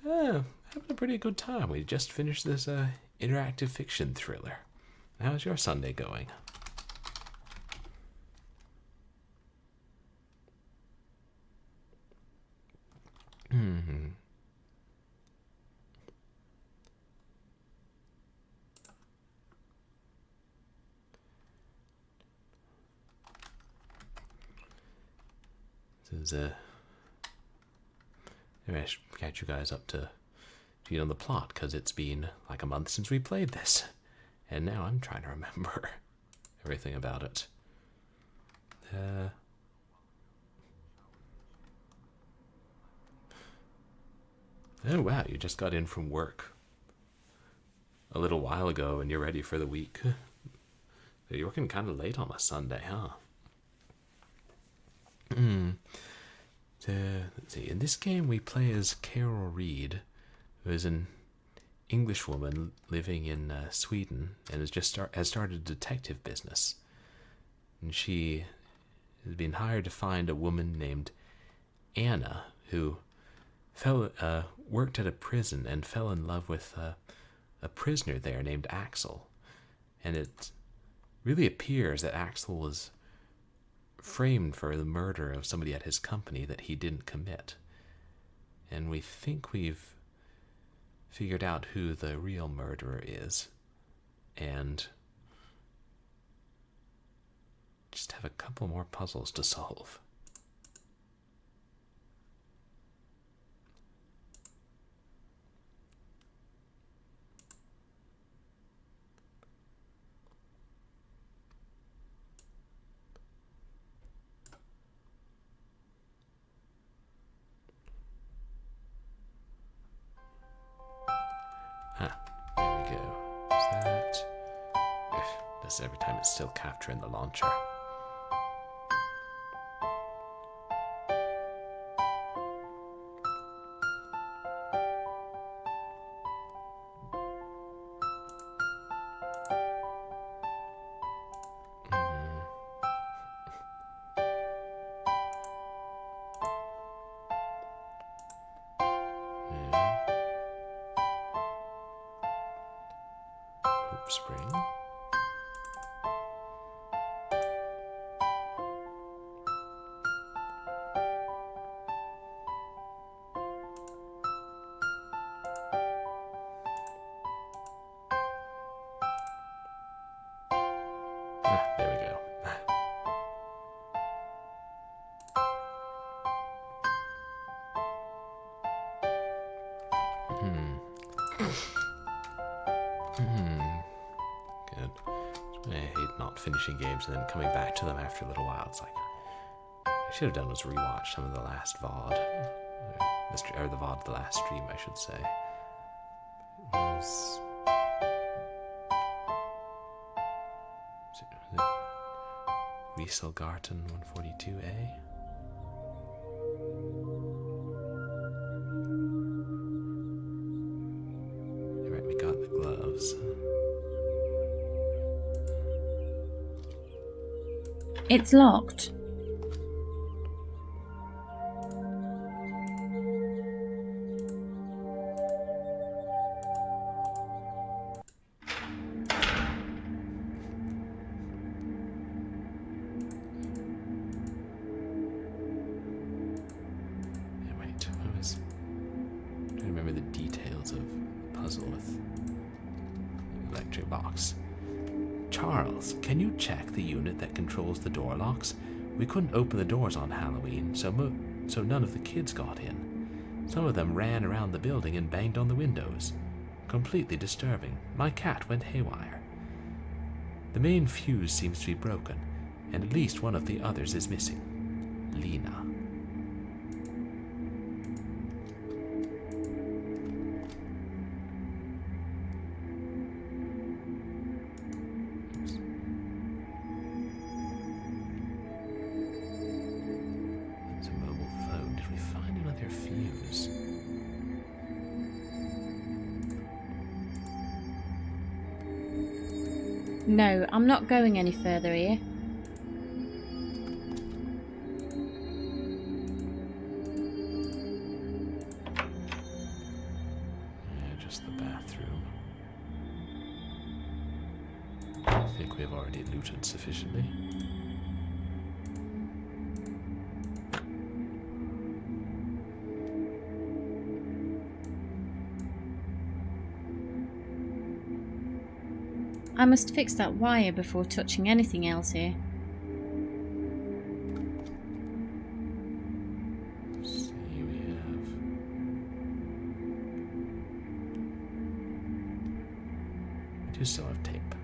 Having a pretty good time. We just finished this interactive fiction thriller. How's your Sunday going? This is maybe I should catch you guys up to speed on the plot, because it's been like a month since we played this, and now I'm trying to remember everything about it. Oh wow, you just got in from work a little while ago and you're ready for the week. You're working kind of late on a Sunday, huh? Let's see. In this game, we play as Carol Reed, who is an English woman living in Sweden and has started a detective business. And she has been hired to find a woman named Anna, who worked at a prison and fell in love with a prisoner there named Axel. And it really appears that Axel was framed for the murder of somebody at his company that he didn't commit. And we think we've figured out who the real murderer is. And just have a couple more puzzles to solve. There we go. Is that? This every time it's still capturing the launcher. Spring. There we go. Good. I hate not finishing games and then coming back to them after a little while. It's like, I should have done was rewatch some of the last VOD. Or the VOD, the last stream, I should say. It was it Rieselgarten 142A? gloves. It's locked. Wait, I was trying to remember the details of the puzzle with the electric box. Charles, can you check the unit that controls the door locks? We couldn't open the doors on Halloween, so none of the kids got in. Some of them ran around the building and banged on the windows. Completely disturbing. My cat went haywire. The main fuse seems to be broken, and at least one of the others is missing. Lena. It's a mobile phone. Did we find another fuse? No, I'm not going any further here. Yeah, just the bathroom. I think we've already looted sufficiently. I must fix that wire before touching anything else here. See, we have... We do still have tape.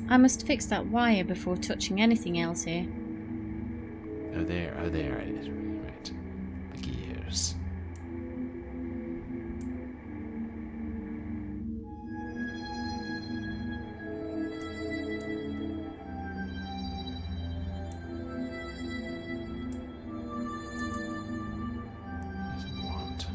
I must fix that wire before touching anything else here. Oh, there it is. Right. The gears. Doesn't want.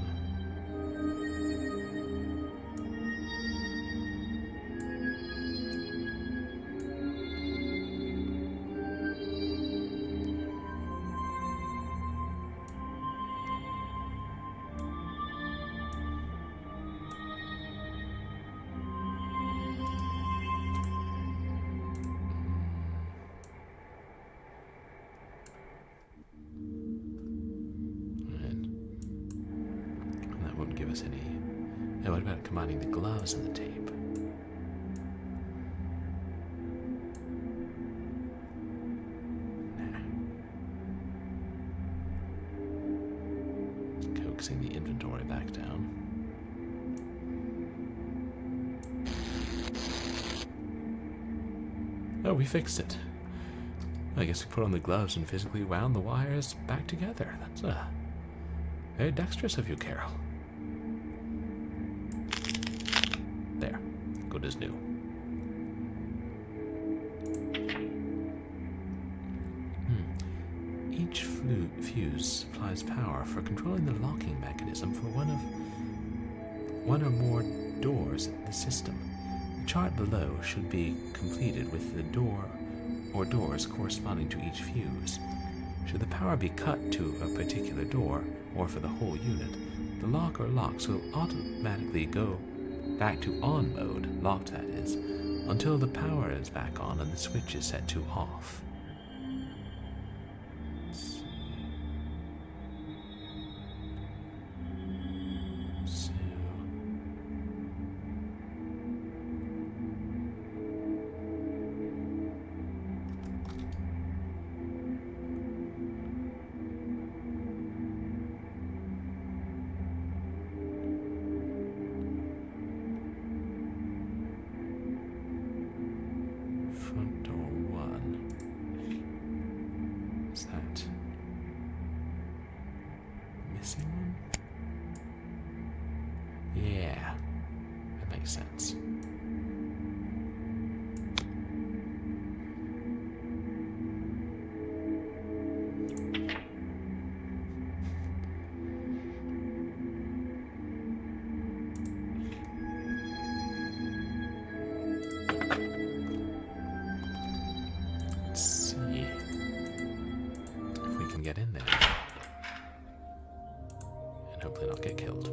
And that won't give us any... Now, what about combining the gloves and the tape? Nah. Just coaxing the inventory back down. Oh, we fixed it. I guess we put on the gloves and physically wound the wires back together. That's very dexterous of you, Carol. There. Good as new. Each fuse supplies power for controlling the locking mechanism for one or more doors in the system. The chart below should be completed with the door or doors corresponding to each fuse. Should the power be cut to a particular door, or for the whole unit, the lock or locks will automatically go back to on mode, locked that is, until the power is back on and the switch is set to off. Let's see. So... Front door 1. Is that missing one? Yeah, that makes sense. in there. And hopefully not get killed.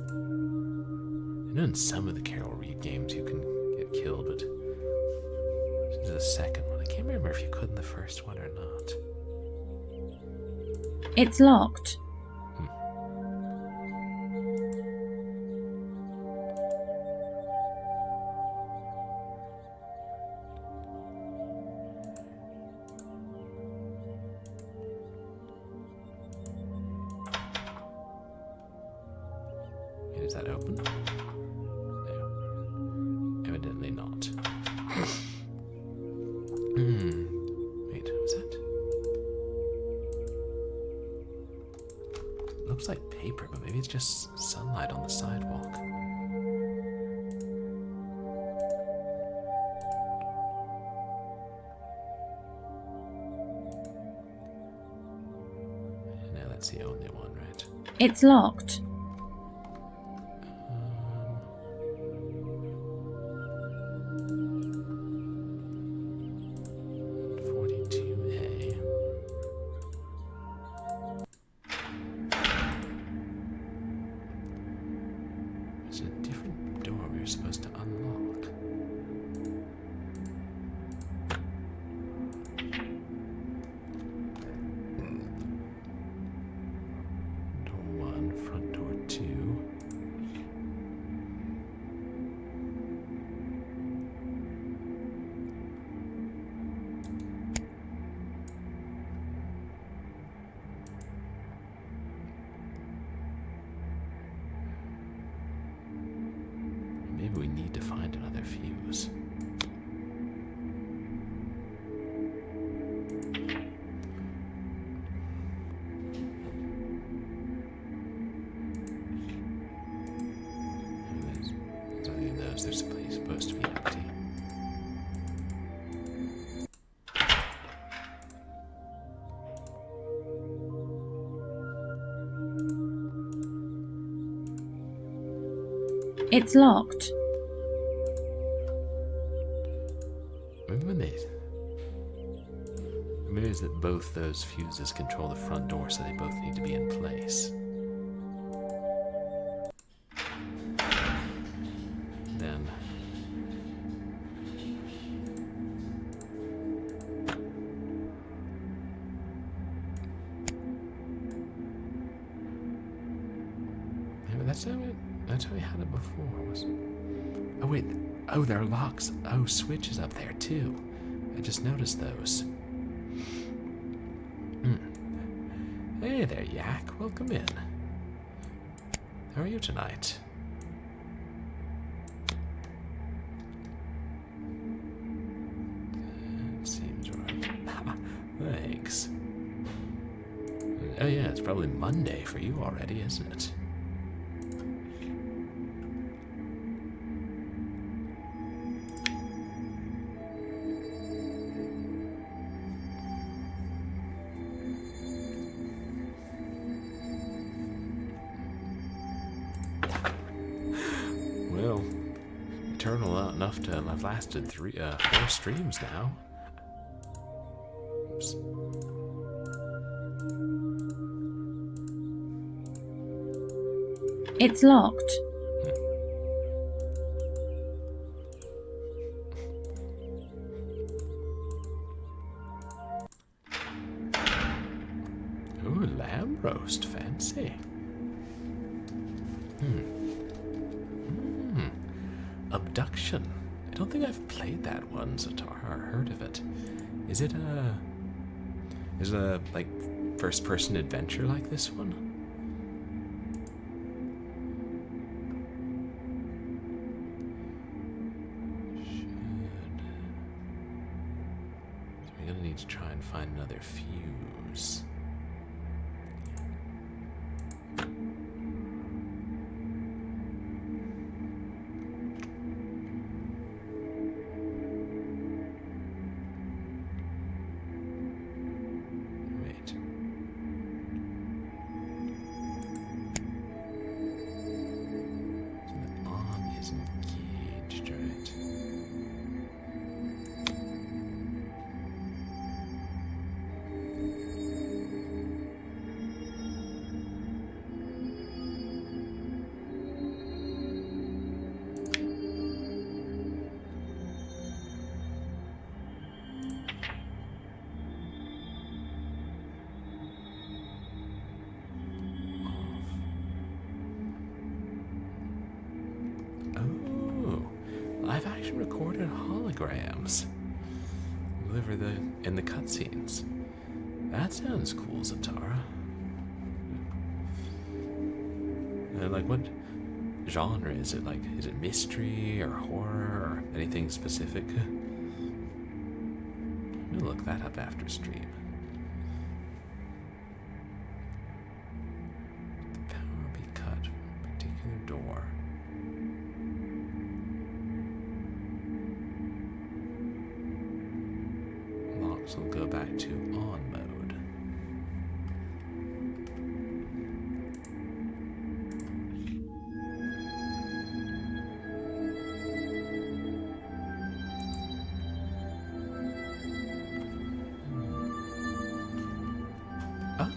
I know in some of the Carol Reed games you can get killed, but this is the second one. I can't remember if you could in the first one or not. It's locked. Is that open? No. Evidently not. Wait, what's that? Looks like paper, but maybe it's just sunlight on the sidewalk. Now that's the only one, right? It's locked. 42A. There's a different door we were supposed to unlock. Door 1, front door 2. Maybe we need to find another fuse. There's nothing in those. They're supposed to be empty. It's locked. Maybe when they... Maybe it's that both those fuses control the front door, so they both need to be in place. Then... Maybe that's how we had it before. Oh wait, oh there are locks. Oh, switches up there too. I just noticed those. Hey there, Yak. Welcome in. How are you tonight? That seems right. Thanks. Oh yeah, it's probably Monday for you already, isn't it? Well, eternal enough to have lasted 4 streams now. Oops. It's locked. Ooh, lamb roast, fancy. Abduction. I don't think I've played that one, Zatar, or heard of it. Is it a like first-person adventure like this one? So we're gonna need to try and find another fuse. holograms. Deliver in the cutscenes. That sounds cool, Zatara. Like, what genre is it? Like, is it mystery or horror or anything specific? We'll look that up after stream. The power be cut from a particular door. Locks will go back to on mode.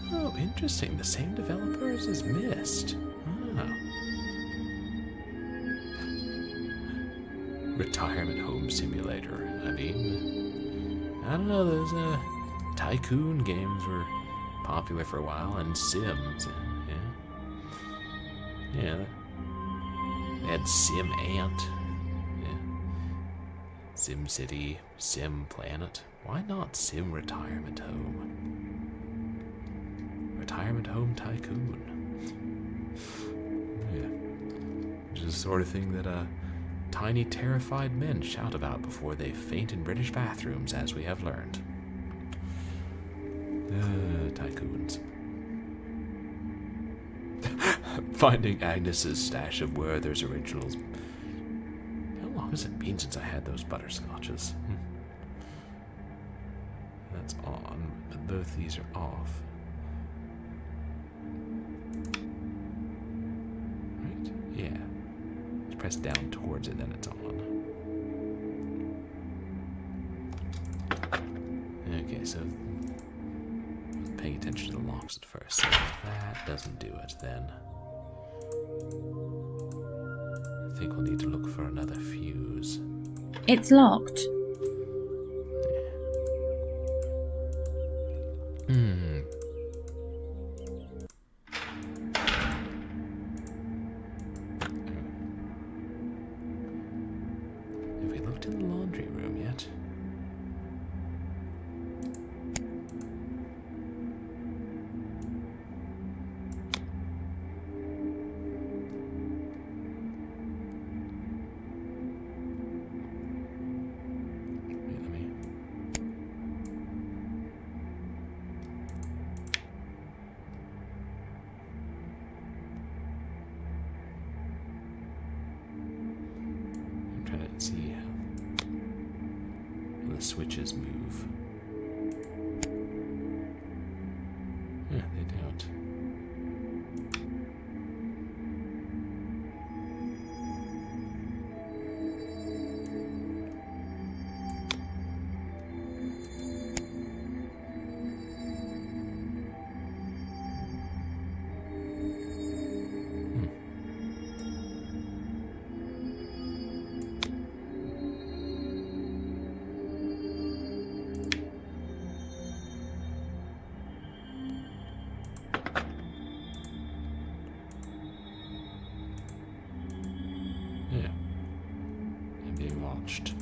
Oh, interesting. The same developers as Myst. Oh. Retirement home simulator. I mean, I don't know, those tycoon games were popular for a while, and Sims. Yeah. They had Sim Ant. Yeah. Sim City, Sim Planet. Why not Sim Retirement Home? Retirement Home Tycoon. Yeah. Which is the sort of thing that tiny terrified men shout about before they faint in British bathrooms, as we have learned. Tycoons. Finding Agnes's stash of Werther's originals. How long has it been since I had those butterscotches? That's on, but both these are off. Right? Yeah. Just press down towards it, then it's on. Okay, so paying attention to the locks at first. So if that doesn't do it, then I think we'll need to look for another fuse. It's locked. Have we looked in the laundry room yet? See how the switches move. Yeah, they don't. Yeah. I'm being watched.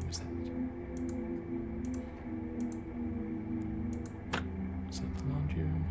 Who's that? Is that the laundry room?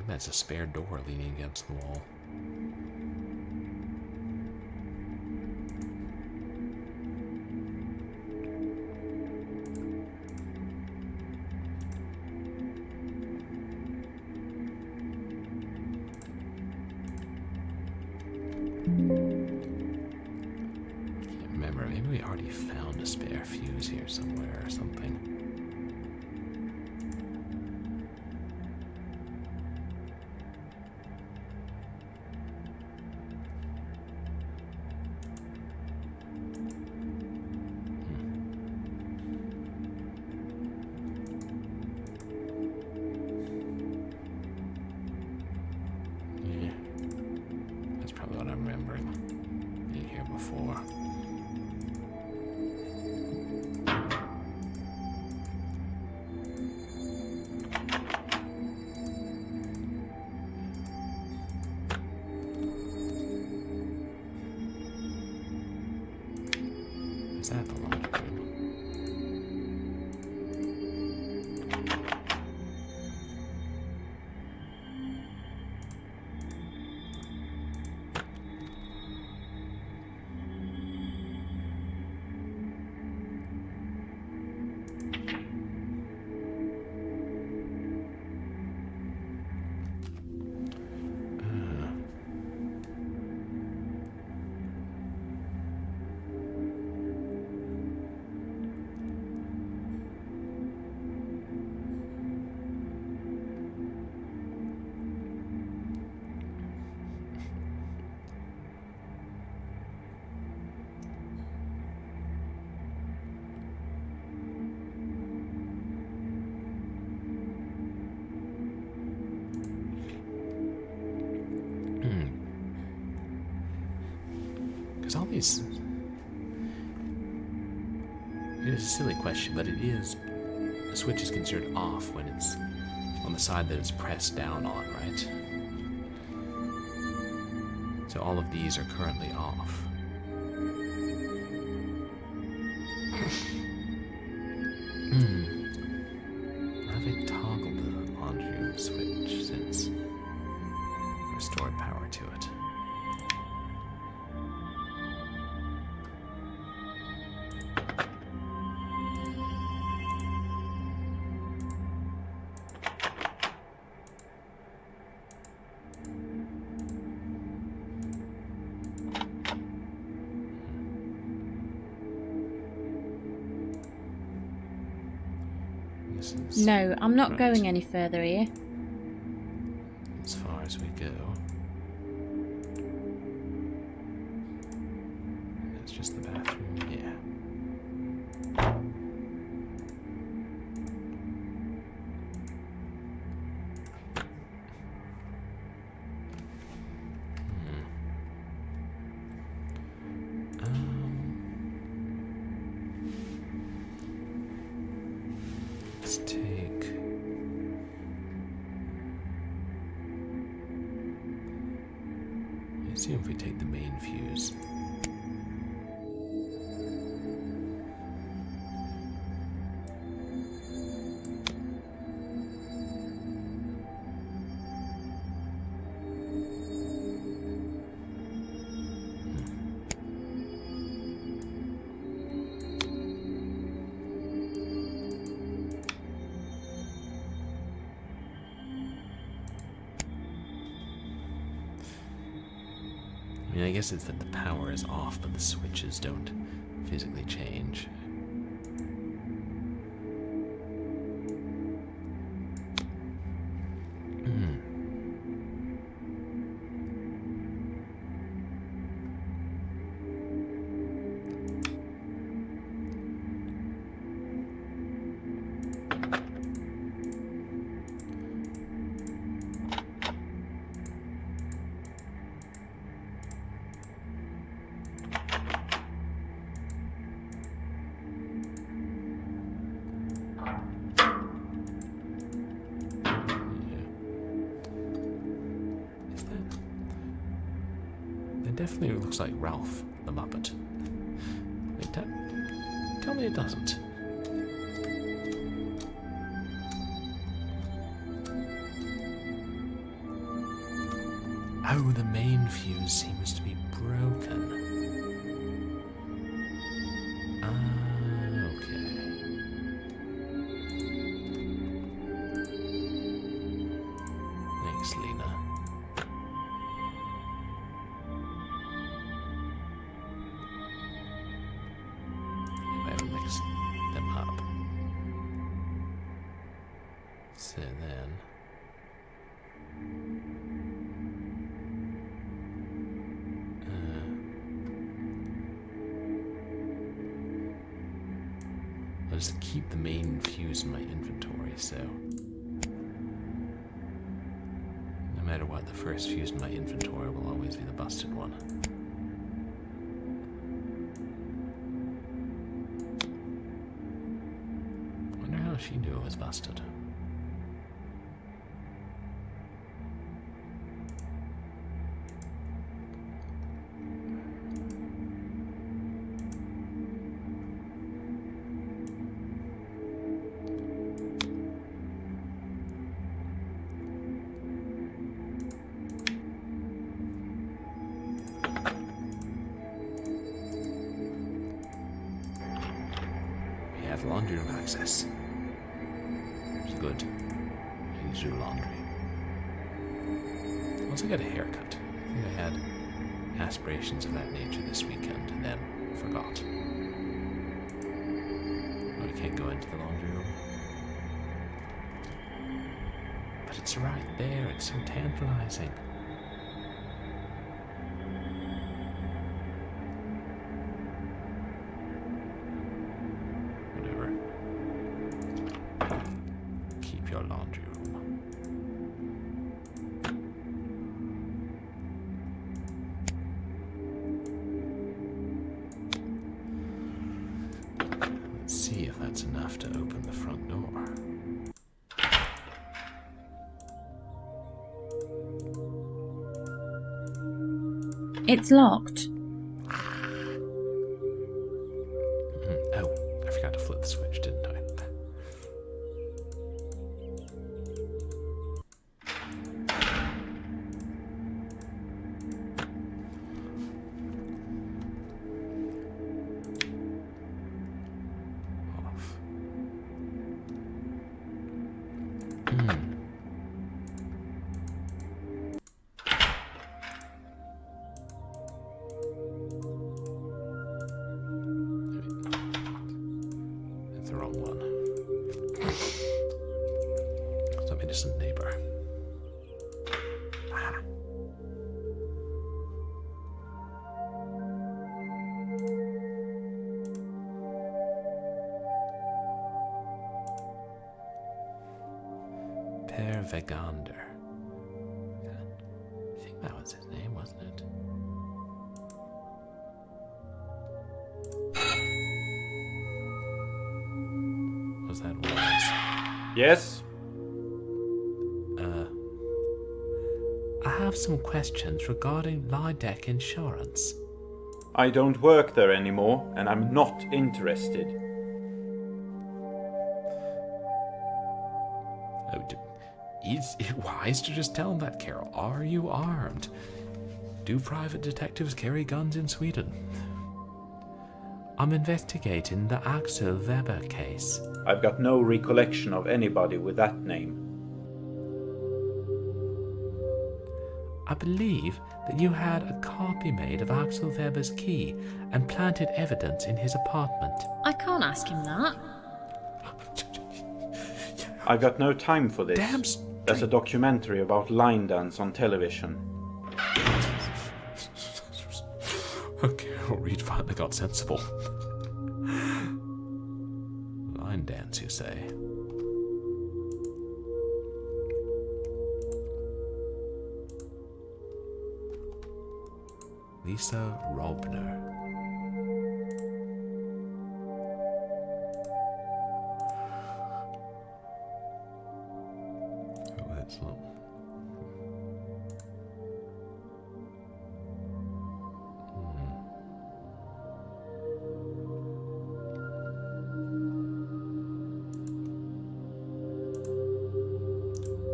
That's a spare door leaning against the wall. Can't remember. Maybe we already found a spare fuse here somewhere or something. Before. Is that the laundry room? Because all these... It is a silly question, but it is... The switch is considered off when it's on the side that it's pressed down on, right? So all of these are currently off. Have I toggled the laundry room switch since restored power to it? No, I'm not right. going any further here. As far as we go. That's just the bathroom, yeah. Let's take... I assume if we take the main fuse. I mean, I guess it's that the power is off, but the switches don't physically change. It definitely looks like Ralph the Muppet. Wait, tell me it doesn't. Oh, the main fuse seems to be broken. Okay. Thanks, Lena. I'll mix them up. So then... I'll just keep the main fuse in my inventory, so... No matter what, the first fuse in my inventory will always be the busted one. I wonder how she knew it was busted. Laundry room access. It's good. I need to do laundry. I also got a haircut. I think I had aspirations of that nature this weekend and then forgot. Oh, I can't go into the laundry room. But it's right there. It's so tantalizing. See if that's enough to open the front door. It's locked. Oh, I forgot to flip the switch, didn't I? Innocent neighbor. Ah. Bygone. I think that was his name, wasn't it? Was that Wise? Yes? I have some questions regarding Lideck Insurance. I don't work there anymore, and I'm not interested. Oh, is it wise to just tell him that, Carol? Are you armed? Do private detectives carry guns in Sweden? I'm investigating the Axel Weber case. I've got no recollection of anybody with that name. I believe that you had a copy made of Axel Weber's key and planted evidence in his apartment. I can't ask him that. I've got no time for this. Damn There's a documentary about line dance on television. Okay, Reed finally got sensible. Line dance, you say? Lisa Robner. Oh, that's not.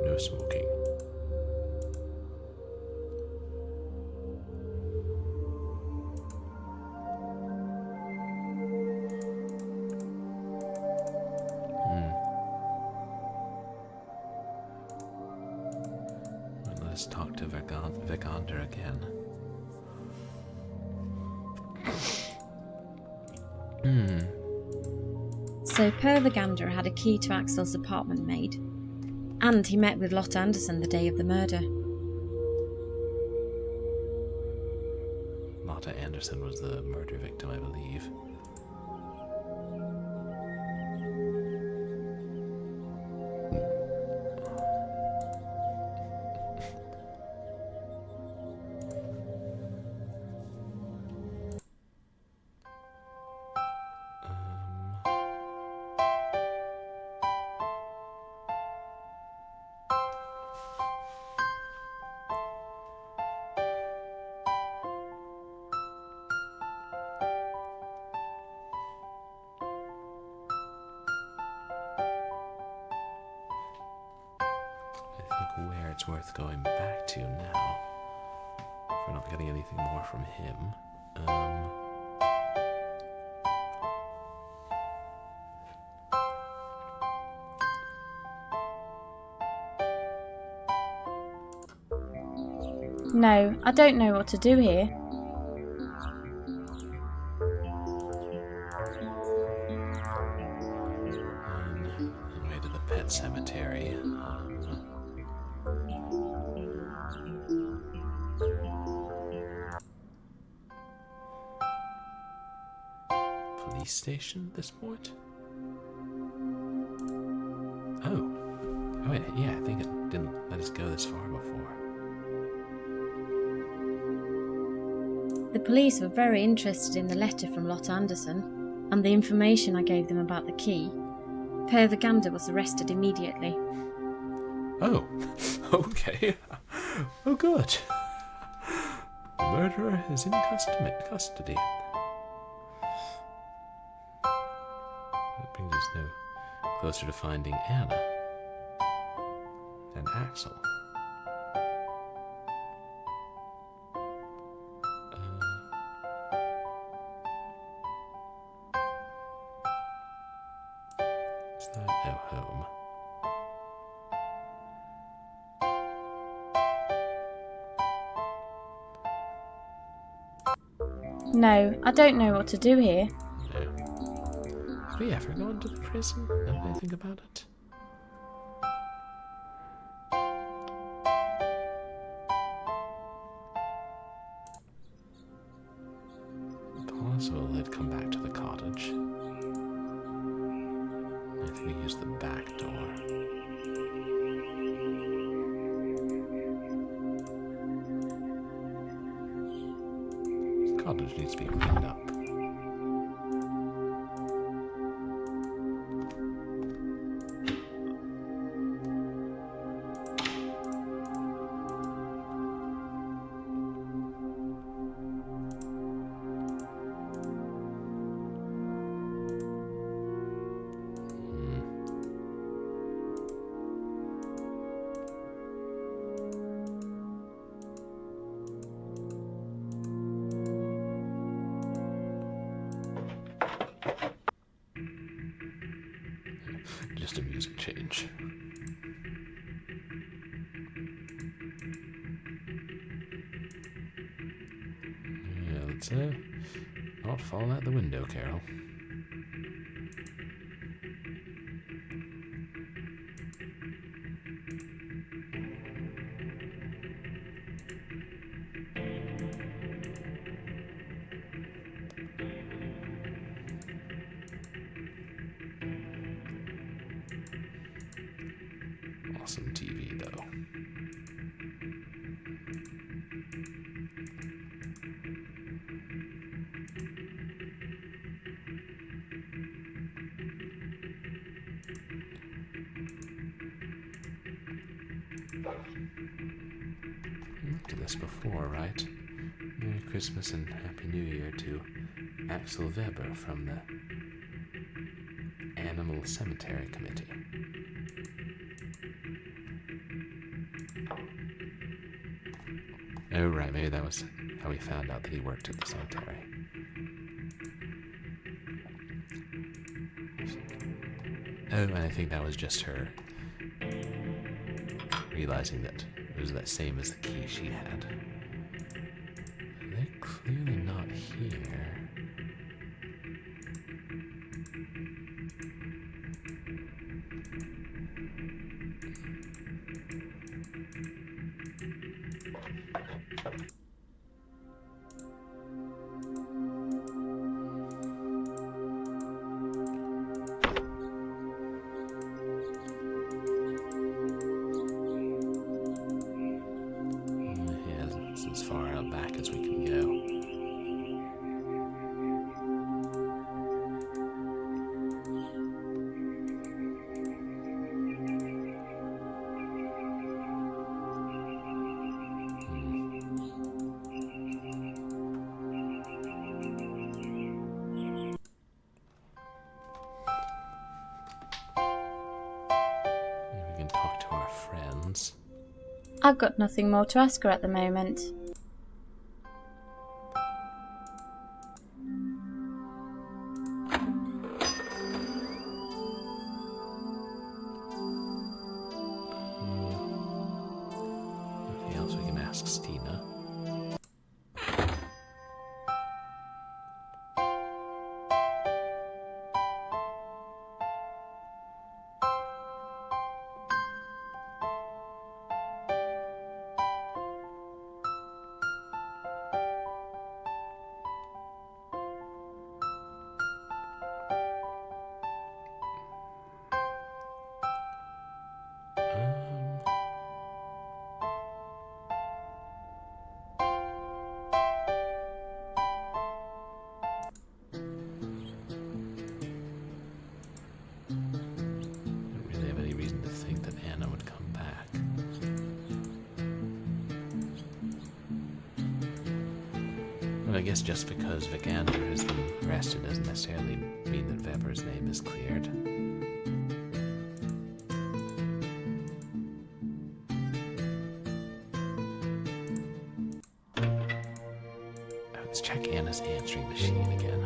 No smoking. Let's talk to Condor again. So Per the Gander had a key to Axel's apartment made, and he met with Lotte Anderson the day of the murder. Lotte Anderson was the murder victim, I believe. Where it's worth going back to now. If we're not getting anything more from him. No, I don't know what to do here. On the way to the pet cemetery. Police station at this point? Oh, wait, yeah, I think it didn't let us go this far before. The police were very interested in the letter from Lotte Anderson and the information I gave them about the key. Per the Gander was arrested immediately. Oh, okay. Oh, good. The murderer is in custody. That brings us no closer to finding Anna and Axel. Is that no home? No, I don't know what to do here. No. Have we ever gone to the prison? Now that I think about it. Possible they'd come back to the cottage. I think we used the back door. This cottage needs to be cleaned up. Just a music change. Yeah, let's not fall out the window, Carol. Awesome TV, though. Looked at this before, right? Merry Christmas and Happy New Year to Axel Weber from the Animal Cemetery Committee. Oh, right, maybe that was how we found out that he worked at the cemetery. Oh, and I think that was just her realizing that It was that same as the key she had. They're clearly not here. Yeah, it's as far out back as we can go. Maybe we can talk to our friends. I've got nothing more to ask her at the moment. Anything else we can ask Stina? Don't really have any reason to think that Anna would come back. Well, I guess just because Vikander has been arrested doesn't necessarily mean that Weber's name is cleared. Let's check Anna's answering machine again.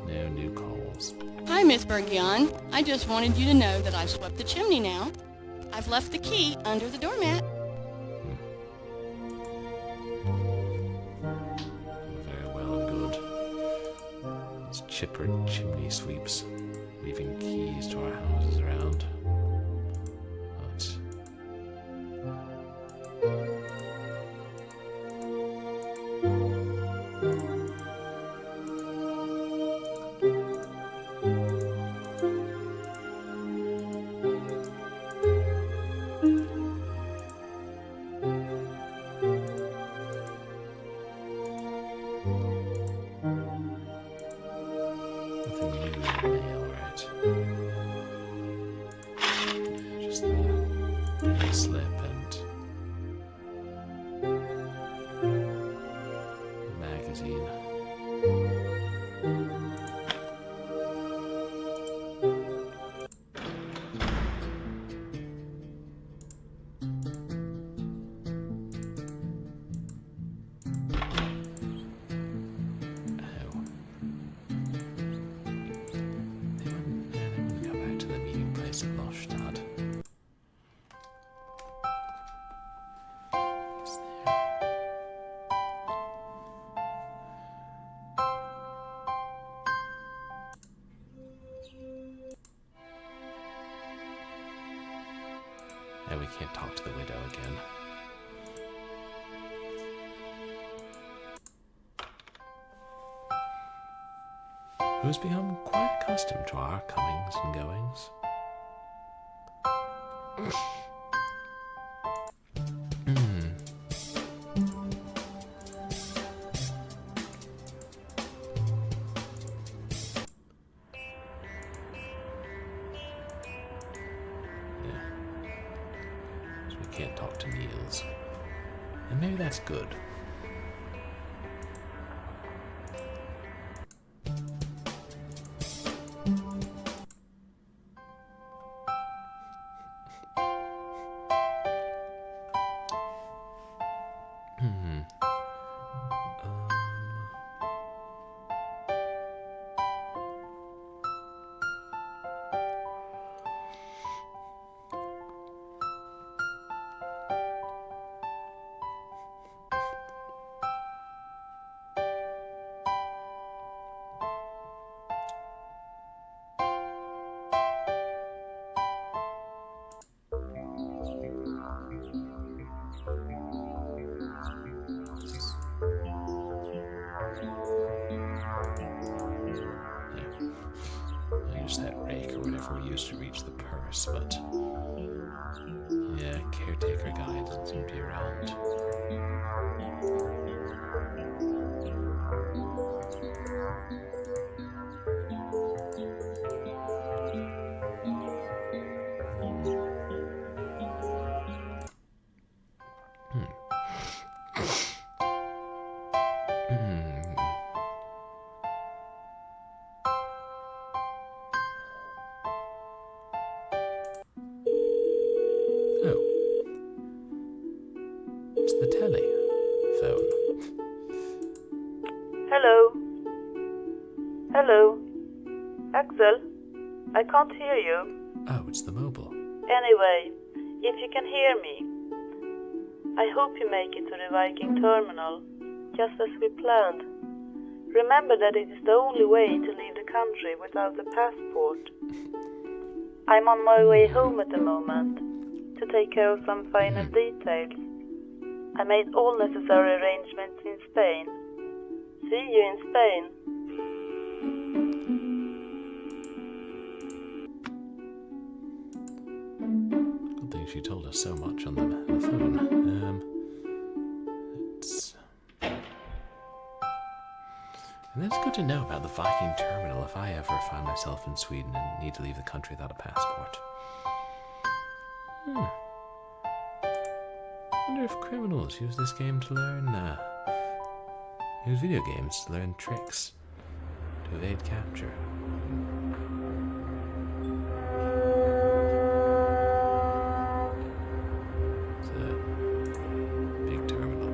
No new calls. Hi, Miss Bygone. I just wanted you to know that I've swept the chimney now. I've left the key under the doormat. Very well and good. These chippered chimney sweeps, leaving keys to our houses around. But nothing new in the mail, right? Just the pay slip and magazine. Oh. They wouldn't go back to the meeting place at Lochstad. Is there? And we can't talk to the widow again. Who's become quite accustomed to our comings and goings. Yeah. So we can't talk to Niels. And maybe that's good. used to reach the purse, but yeah, caretaker guy doesn't seem to be around. Oh. It's the telephone. Hello? Hello? Axel? I can't hear you. Oh, it's the mobile. Anyway, if you can hear me, I hope you make it to the Viking terminal, just as we planned. Remember that it is the only way to leave the country without a passport. I'm on my way home at the moment to take care of some final details. I made all necessary arrangements in Spain. See you in Spain. Good thing she told us so much on the phone. And that's good to know about the Viking terminal if I ever find myself in Sweden and need to leave the country without a passport. I wonder if criminals use this game to learn, use video games to learn tricks to evade capture. It's a big terminal.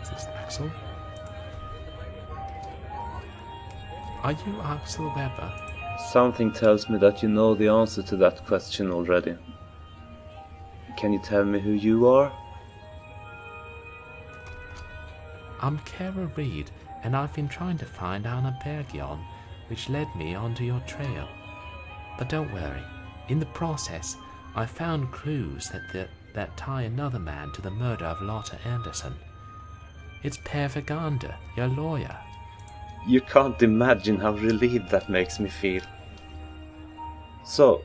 Is this Axel? Are you Axel Weber? Something tells me that you know the answer to that question already. Can you tell me who you are? I'm Kara Reed, and I've been trying to find Anna Bygone, which led me onto your trail. But don't worry, in the process, I found clues that tie another man to the murder of Lotta Anderson. It's Per Vagander, your lawyer. You can't imagine how relieved that makes me feel. So,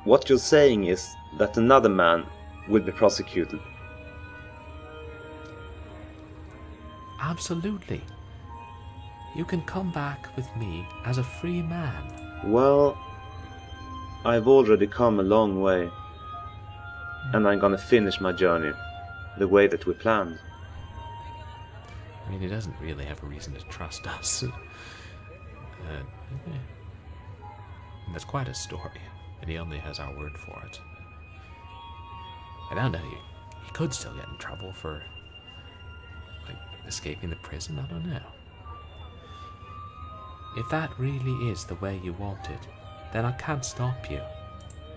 what you're saying is that another man will be prosecuted. Absolutely. You can come back with me as a free man. Well, I've already come a long way, and I'm gonna finish my journey the way that we planned. I mean, he doesn't really have a reason to trust us. That's quite a story, and he only has our word for it. I don't know, he could still get in trouble for, like, escaping the prison, I don't know. If that really is the way you want it, then I can't stop you.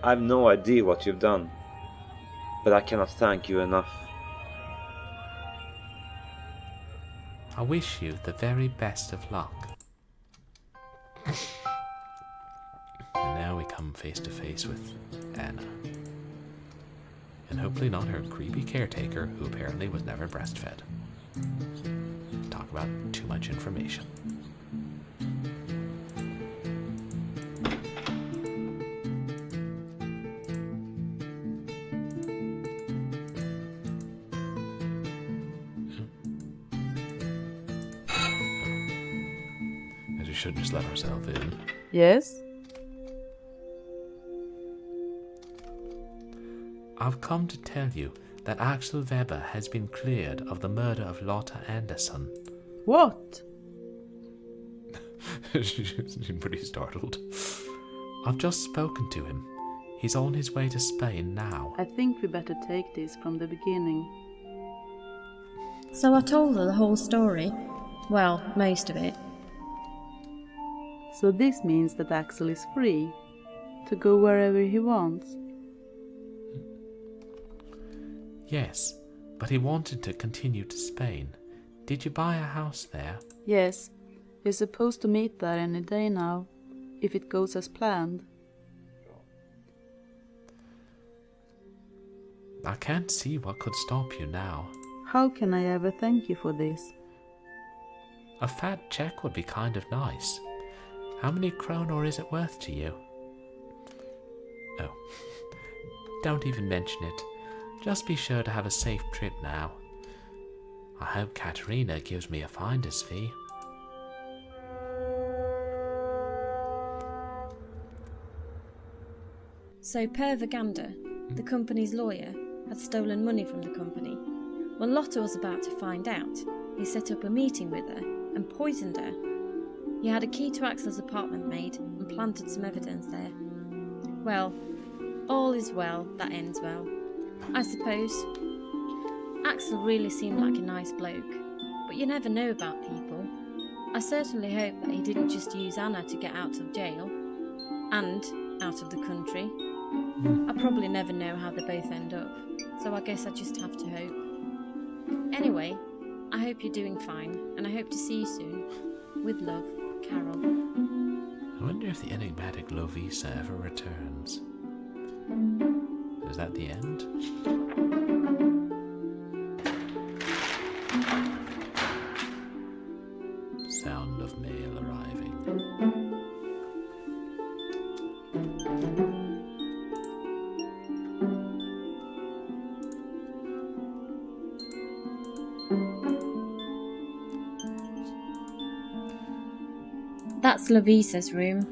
I've no idea what you've done, but I cannot thank you enough. I wish you the very best of luck. And now we come face to face with Anna. And hopefully not her creepy caretaker, who apparently was never breastfed. Talk about too much information. should just let ourselves in. Yes? I've come to tell you that Axel Weber has been cleared of the murder of Lotta Anderson. What? She's pretty startled. I've just spoken to him. He's on his way to Spain now. I think we better take this from the beginning. So I told her the whole story. Well, most of it. So this means that Axel is free to go wherever he wants. Yes, but he wanted to continue to Spain. Did you buy a house there? Yes, we're supposed to meet there any day now, if it goes as planned. I can't see what could stop you now. How can I ever thank you for this? A fat check would be kind of nice. How many kronor is it worth to you? Oh, don't even mention it. Just be sure to have a safe trip now. I hope Katerina gives me a finder's fee. So Per Vagander, the company's lawyer, had stolen money from the company. When Lotta was about to find out, he set up a meeting with her and poisoned her. He had a key to Axel's apartment made and planted some evidence there. Well, all is well that ends well, I suppose. Axel really seemed like a nice bloke, but you never know about people. I certainly hope that he didn't just use Anna to get out of jail and out of the country. I probably never know how they both end up, so I guess I just have to hope. Anyway, I hope you're doing fine, and I hope to see you soon. With love, Carol. I wonder if the enigmatic Lovisa ever returns. Is that the end? Sound of mail arriving. That's Lovisa's room.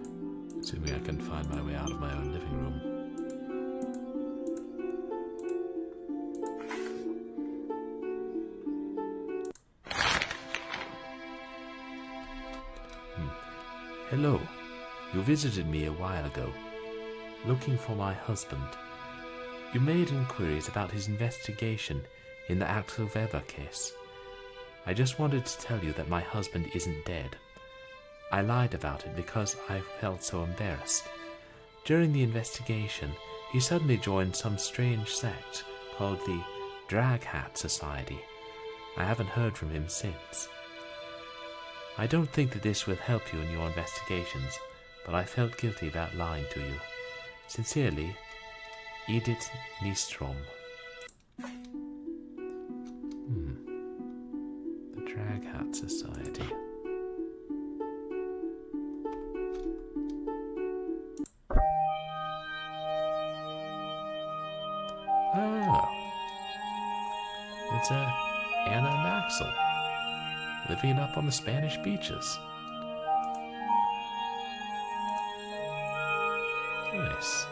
Assuming I can find my way out of my own living room. Hello. You visited me a while ago, looking for my husband. You made inquiries about his investigation in the Axel Weber case. I just wanted to tell you that my husband isn't dead. I lied about it because I felt so embarrassed. During the investigation, he suddenly joined some strange sect called the Drag Hat Society. I haven't heard from him since. I don't think that this will help you in your investigations, but I felt guilty about lying to you. Sincerely, Edith Nystrom. The Drag Hat Society. Oh. It's Anna and Axel, living up on the Spanish beaches. Nice.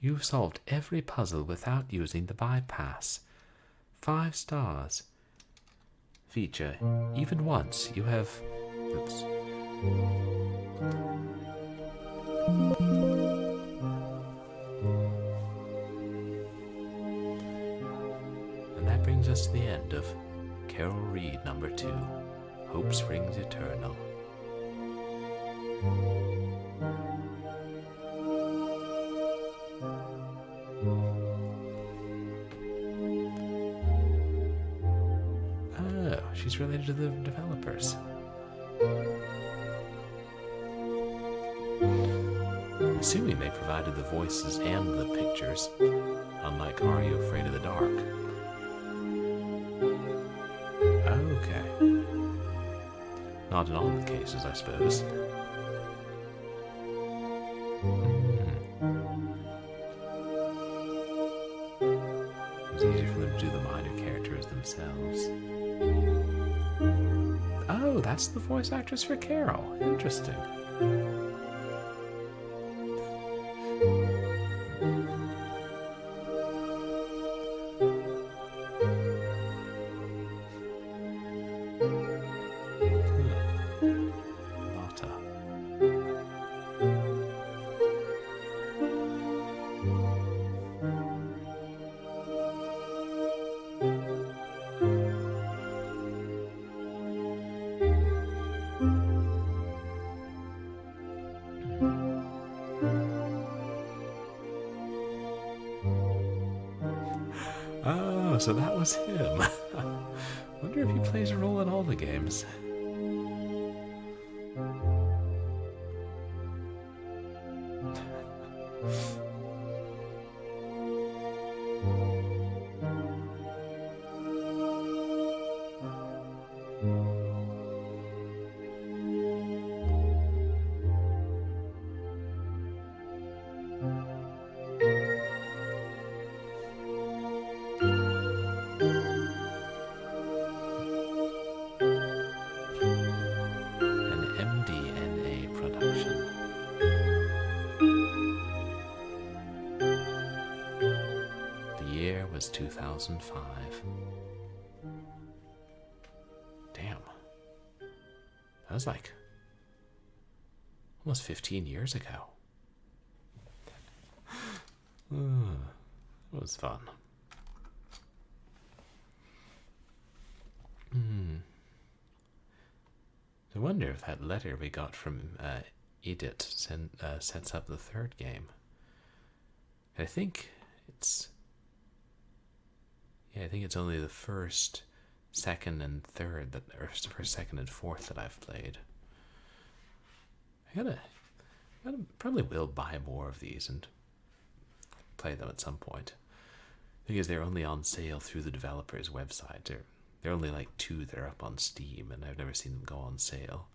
You've solved every puzzle without using the bypass. 5 stars. Feature. Even once you have... Oops. And that brings us to the end of Carol Reed number 2. Hope Springs Eternal. She's related to the developers. I'm assuming they provided the voices and the pictures, unlike Are You Afraid of the Dark? Okay. Not in all the cases, I suppose. It's easier for them to do the minor characters themselves. Oh, that's the voice actress for Carol. Interesting. Lotta. Oh, so that was him. Wonder if he plays a role in all the games. An MDNA production. The year was 2005. Damn. That was like almost 15 years ago. It was fun. I wonder if that letter we got from Edith sets up the third game. I think it's only the first, second, and third or first, second, and fourth that I've played. I probably will buy more of these and play them at some point. Because they're only on sale through the developer's website. There are only like 2 that are up on Steam, and I've never seen them go on sale.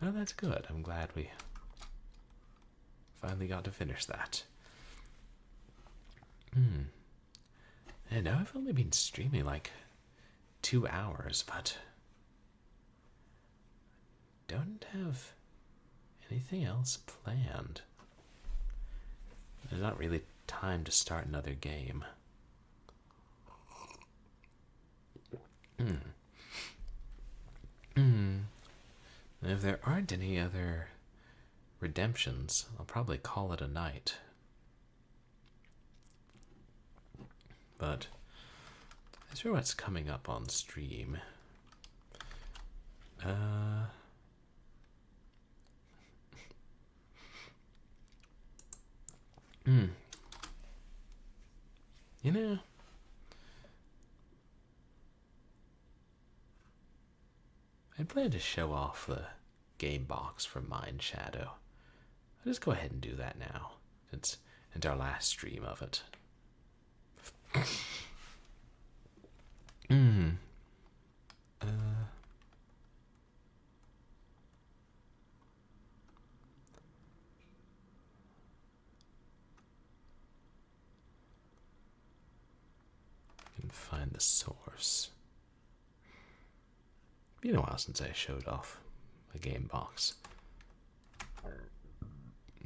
Well, that's good. I'm glad we finally got to finish that. I know I've only been streaming like 2 hours, but don't have anything else planned. There's not really time to start another game. If there aren't any other redemptions, I'll probably call it a night. But I'm sure what's coming up on stream. You know, I plan to show off the game box from MIndshadow. I'll just go ahead and do that now, since it's our last stream of it. Can find the source. Been a while since I showed off a game box.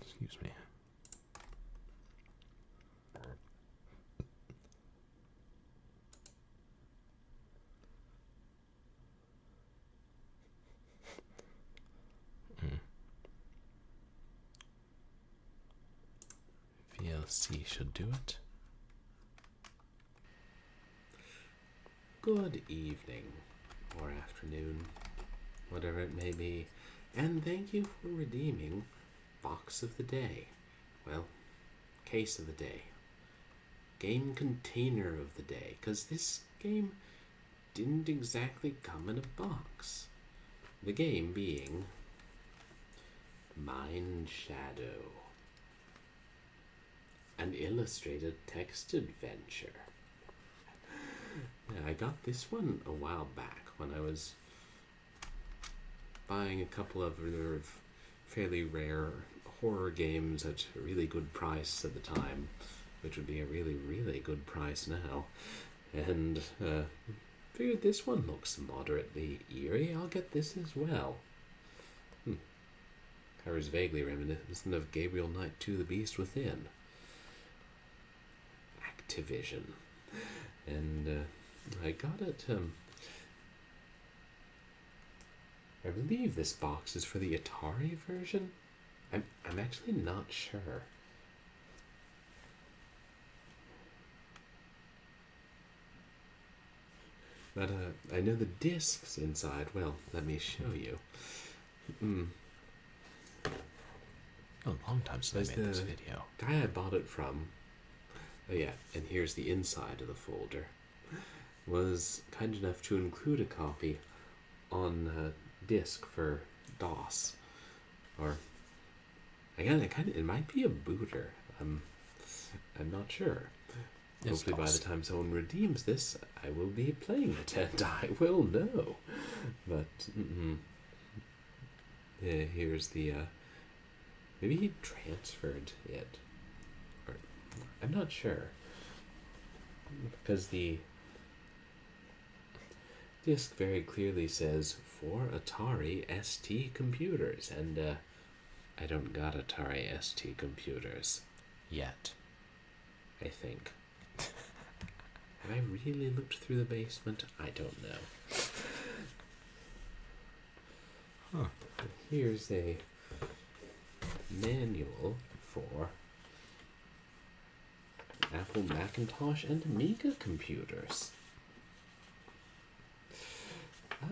Excuse me. VLC should do it. Good evening, or afternoon, whatever it may be, and thank you for redeeming Box of the Day. Well, Case of the Day. Game Container of the Day, because this game didn't exactly come in a box. The game being MIndshadow. an illustrated text adventure. Yeah, I got this one a while back when I was buying a couple of fairly rare horror games at a really good price at the time, which would be a really, really good price now. And figured this one looks moderately eerie. I'll get this as well. Covers vaguely reminiscent of Gabriel Knight 2: The Beast Within. Activision. And I got it. I believe this box is for the Atari version. I'm actually not sure. But I know the discs inside. Well, let me show you. A long time since I made this video. Guy I bought it from. Oh yeah, and here's the inside of the folder. Was kind enough to include a copy on disc for DOS, or again, it might be a booter. I'm not sure. Yes, Hopefully, DOS. by the time someone redeems this, I will be playing it, and I will know. But yeah, here's the. Maybe he transferred it, or I'm not sure, because the disc very clearly says for Atari ST computers, and I don't got Atari ST computers Yet. I think. Have I really looked through the basement? I don't know. Huh. Here's a manual for Apple Macintosh and Amiga computers.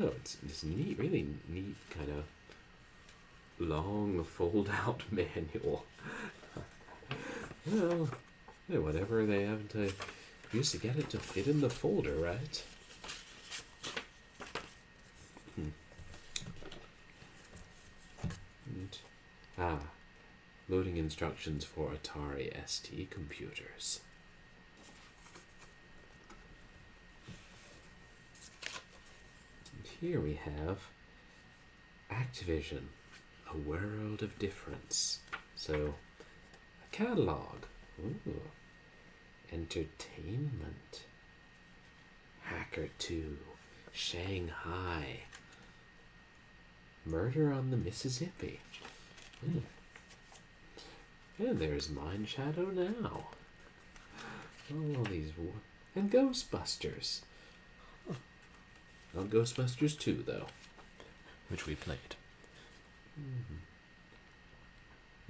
Oh, it's this neat, really neat kind of long fold-out manual. Well, yeah, whatever they have to use to get it to fit in the folder, right? And, loading instructions for Atari ST computers. And here we have Activision, A World of Difference. So, a catalog. Ooh. Entertainment. Hacker 2. Shanghai. Murder on the Mississippi. And there's MIndshadow now. Oh, all these and Ghostbusters. Not Ghostbusters 2, though. Which we played.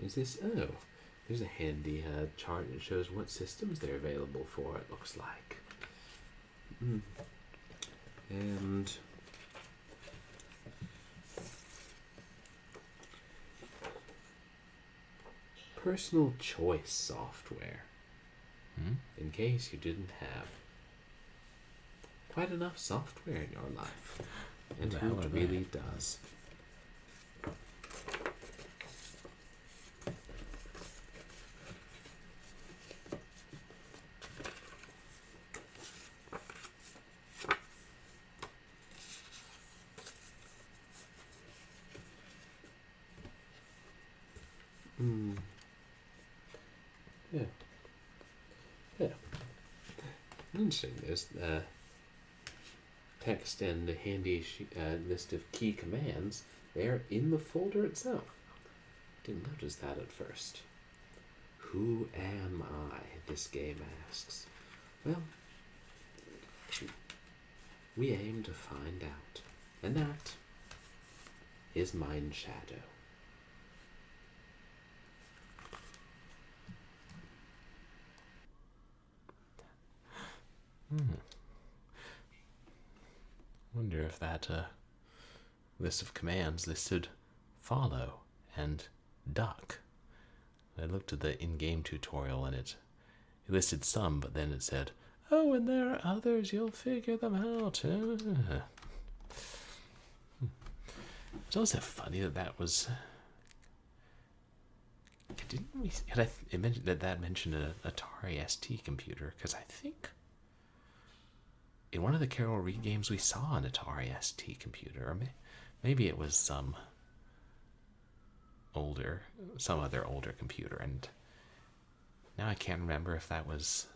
Is this? Oh, there's a handy chart that shows what systems they're available for, it looks like. And personal choice software, in case you didn't have quite enough software in your life. And the who hell are they? really does? Yeah. Interesting. There's text and a handy list of key commands there in the folder itself. Didn't notice that at first. Who am I? This game asks. Well, we aim to find out. And that is MIndshadow. Wonder if that list of commands listed follow and duck. I looked at the in-game tutorial and it listed some, but then it said, oh, and there are others, you'll figure them out. It's also funny that was didn't we? It mentioned that mentioned an Atari ST computer, because I think in one of the Carol Reed games we saw an Atari ST computer, or maybe it was some other older computer, and now I can't remember if that was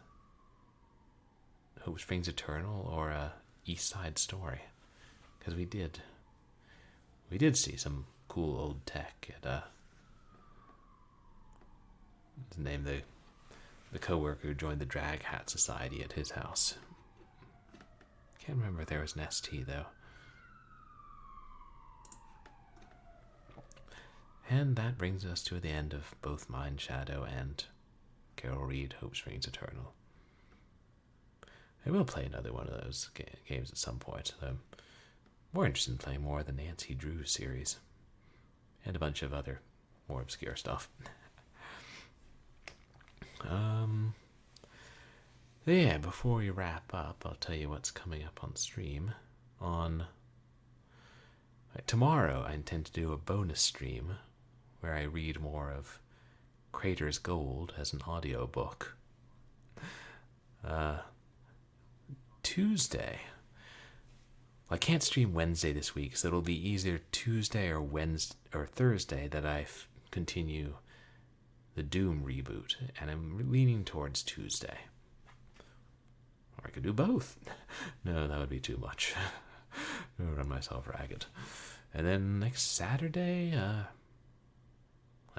Hope Springs Eternal or a East Side Story, because we did see some cool old tech at name the coworker who joined the Drag Hat Society at his house. Can't remember if there was an ST though. And that brings us to the end of both MIndshadow and Carol Reed Hope Springs Eternal. I will play another one of those games at some point. I'm more interested in playing more of the Nancy Drew series and a bunch of other more obscure stuff. Yeah, before we wrap up, I'll tell you what's coming up on stream. Tomorrow, I intend to do a bonus stream where I read more of Crater's Gold as an audiobook. Tuesday, I can't stream Wednesday this week, so it'll be either Tuesday or Wednesday or Thursday that I continue the Doom reboot, and I'm leaning towards Tuesday. Or I could do both. No, that would be too much. I'll run myself ragged. And then next Saturday,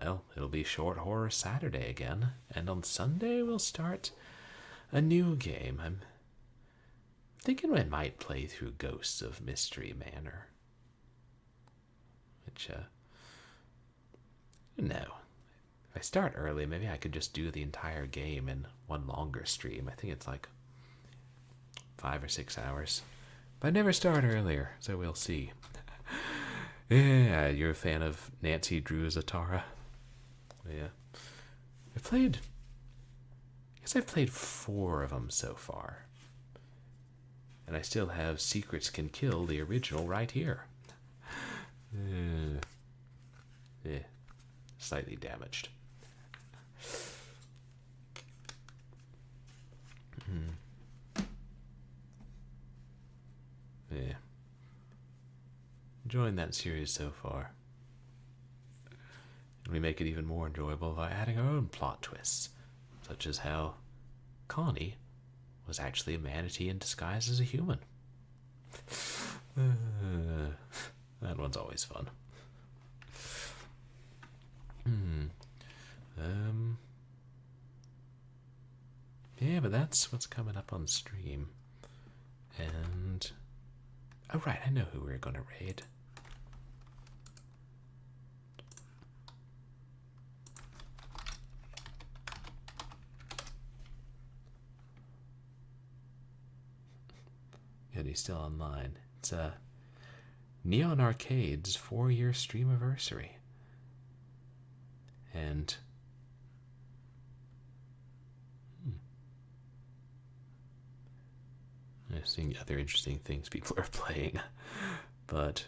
well, it'll be Short Horror Saturday again, and on Sunday we'll start a new game. I'm thinking I might play through Ghosts of Mystery Manor. Which, no. If I start early, maybe I could just do the entire game in one longer stream. I think it's like 5 or 6 hours. But I never start earlier, so we'll see. Yeah, you're a fan of Nancy Drew's Atara? Yeah. I've played 4 of them so far. And I still have Secrets Can Kill, the original, right here. Slightly damaged. Yeah. Enjoying that series so far. And we make it even more enjoyable by adding our own plot twists, such as how Connie was actually a manatee in disguise as a human. That one's always fun. Yeah, but that's what's coming up on stream. And oh right, I know who we're gonna raid. And he's still online. It's Neon Arcade's 4-year streamiversary. And I've seen other interesting things people are playing. But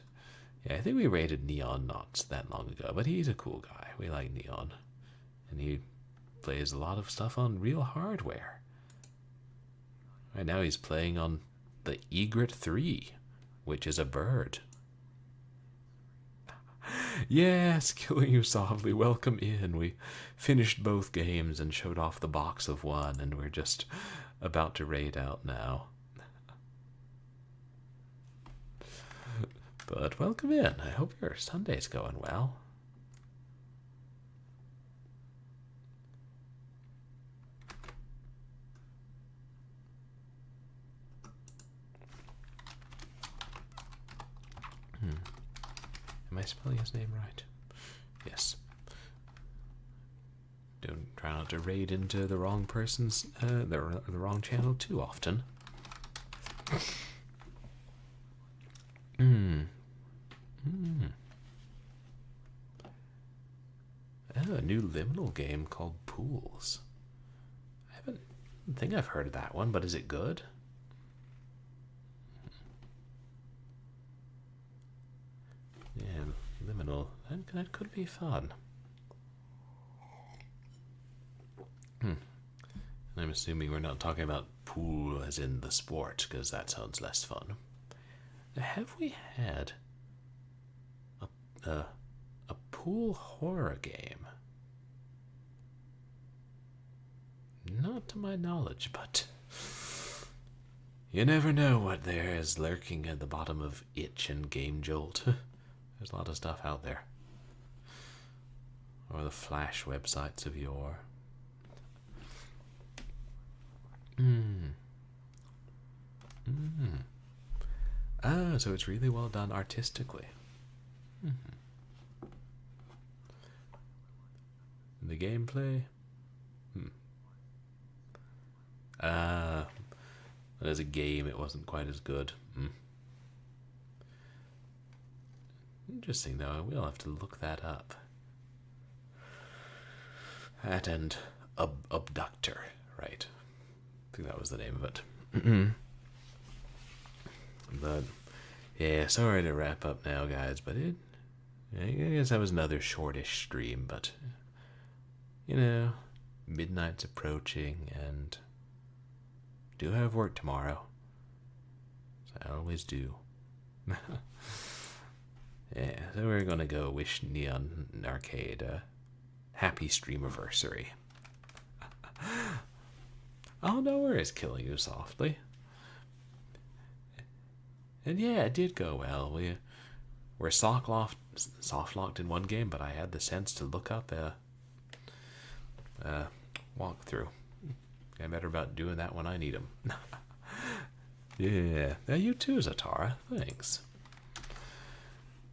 yeah, I think we raided Neon not that long ago, but he's a cool guy. We like Neon. And he plays a lot of stuff on real hardware. Right now he's playing on the Egret 3, which is a bird. Yes, Killing You Softly, welcome in. We finished both games and showed off the box of one, and we're just about to raid out now. But welcome in. I hope your Sunday's going well. Am I spelling his name right? Yes. Don't try not to raid into the wrong person's, the wrong channel too often. Oh, a new liminal game called Pools. I don't think I've heard of that one, but is it good? Yeah, liminal. That could be fun. I'm assuming we're not talking about pool as in the sport, because that sounds less fun. Have we had a pool horror game? Not to my knowledge, but you never know what there is lurking at the bottom of Itch and Game Jolt. There's a lot of stuff out there. Or the Flash websites of yore. Ah, so it's really well done artistically. The gameplay? As a game, it wasn't quite as good. Interesting, though. I will have to look that up. That and Abductor, right? I think that was the name of it. But, yeah, sorry to wrap up now, guys, but I guess that was another shortish stream, but, you know, midnight's approaching, and do have work tomorrow. So I always do. Yeah, so we're gonna go wish Neon Arcade a happy streamiversary. Oh, no worries, killing you softly. And yeah, it did go well. We're soft-locked in one game, but I had the sense to look up a walkthrough. I'm better about doing that when I need them. Yeah, you too, Zatara. Thanks.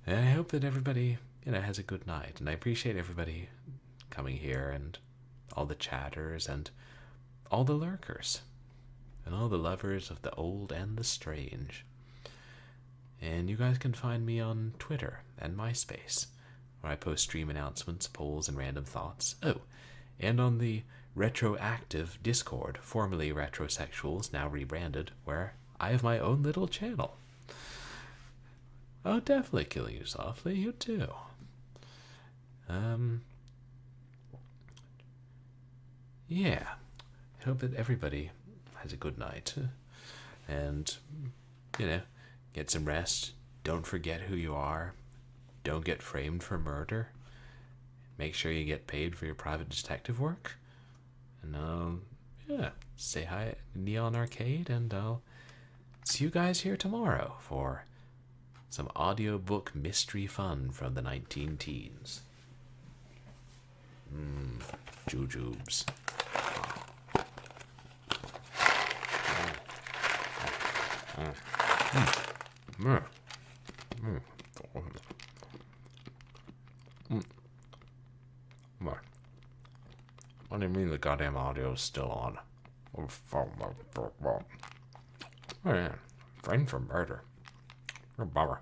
And I hope that everybody, has a good night. And I appreciate everybody coming here, and all the chatters, and all the lurkers, and all the lovers of the old and the strange. And you guys can find me on Twitter and MySpace, where I post stream announcements, polls, and random thoughts. Oh, and on the Retroactive Discord, formerly Retrosexuals, now rebranded, where I have my own little channel. Oh, definitely killing you softly. You too. Yeah. I hope that everybody has a good night. And, get some rest. Don't forget who you are. Don't get framed for murder. Make sure you get paid for your private detective work. And, say hi at Neon Arcade, and I'll see you guys here tomorrow for some audiobook mystery fun from the 19 teens. Jujubes. What do you mean the goddamn audio is still on? Oh, yeah. Framed for murder. Oh, bummer.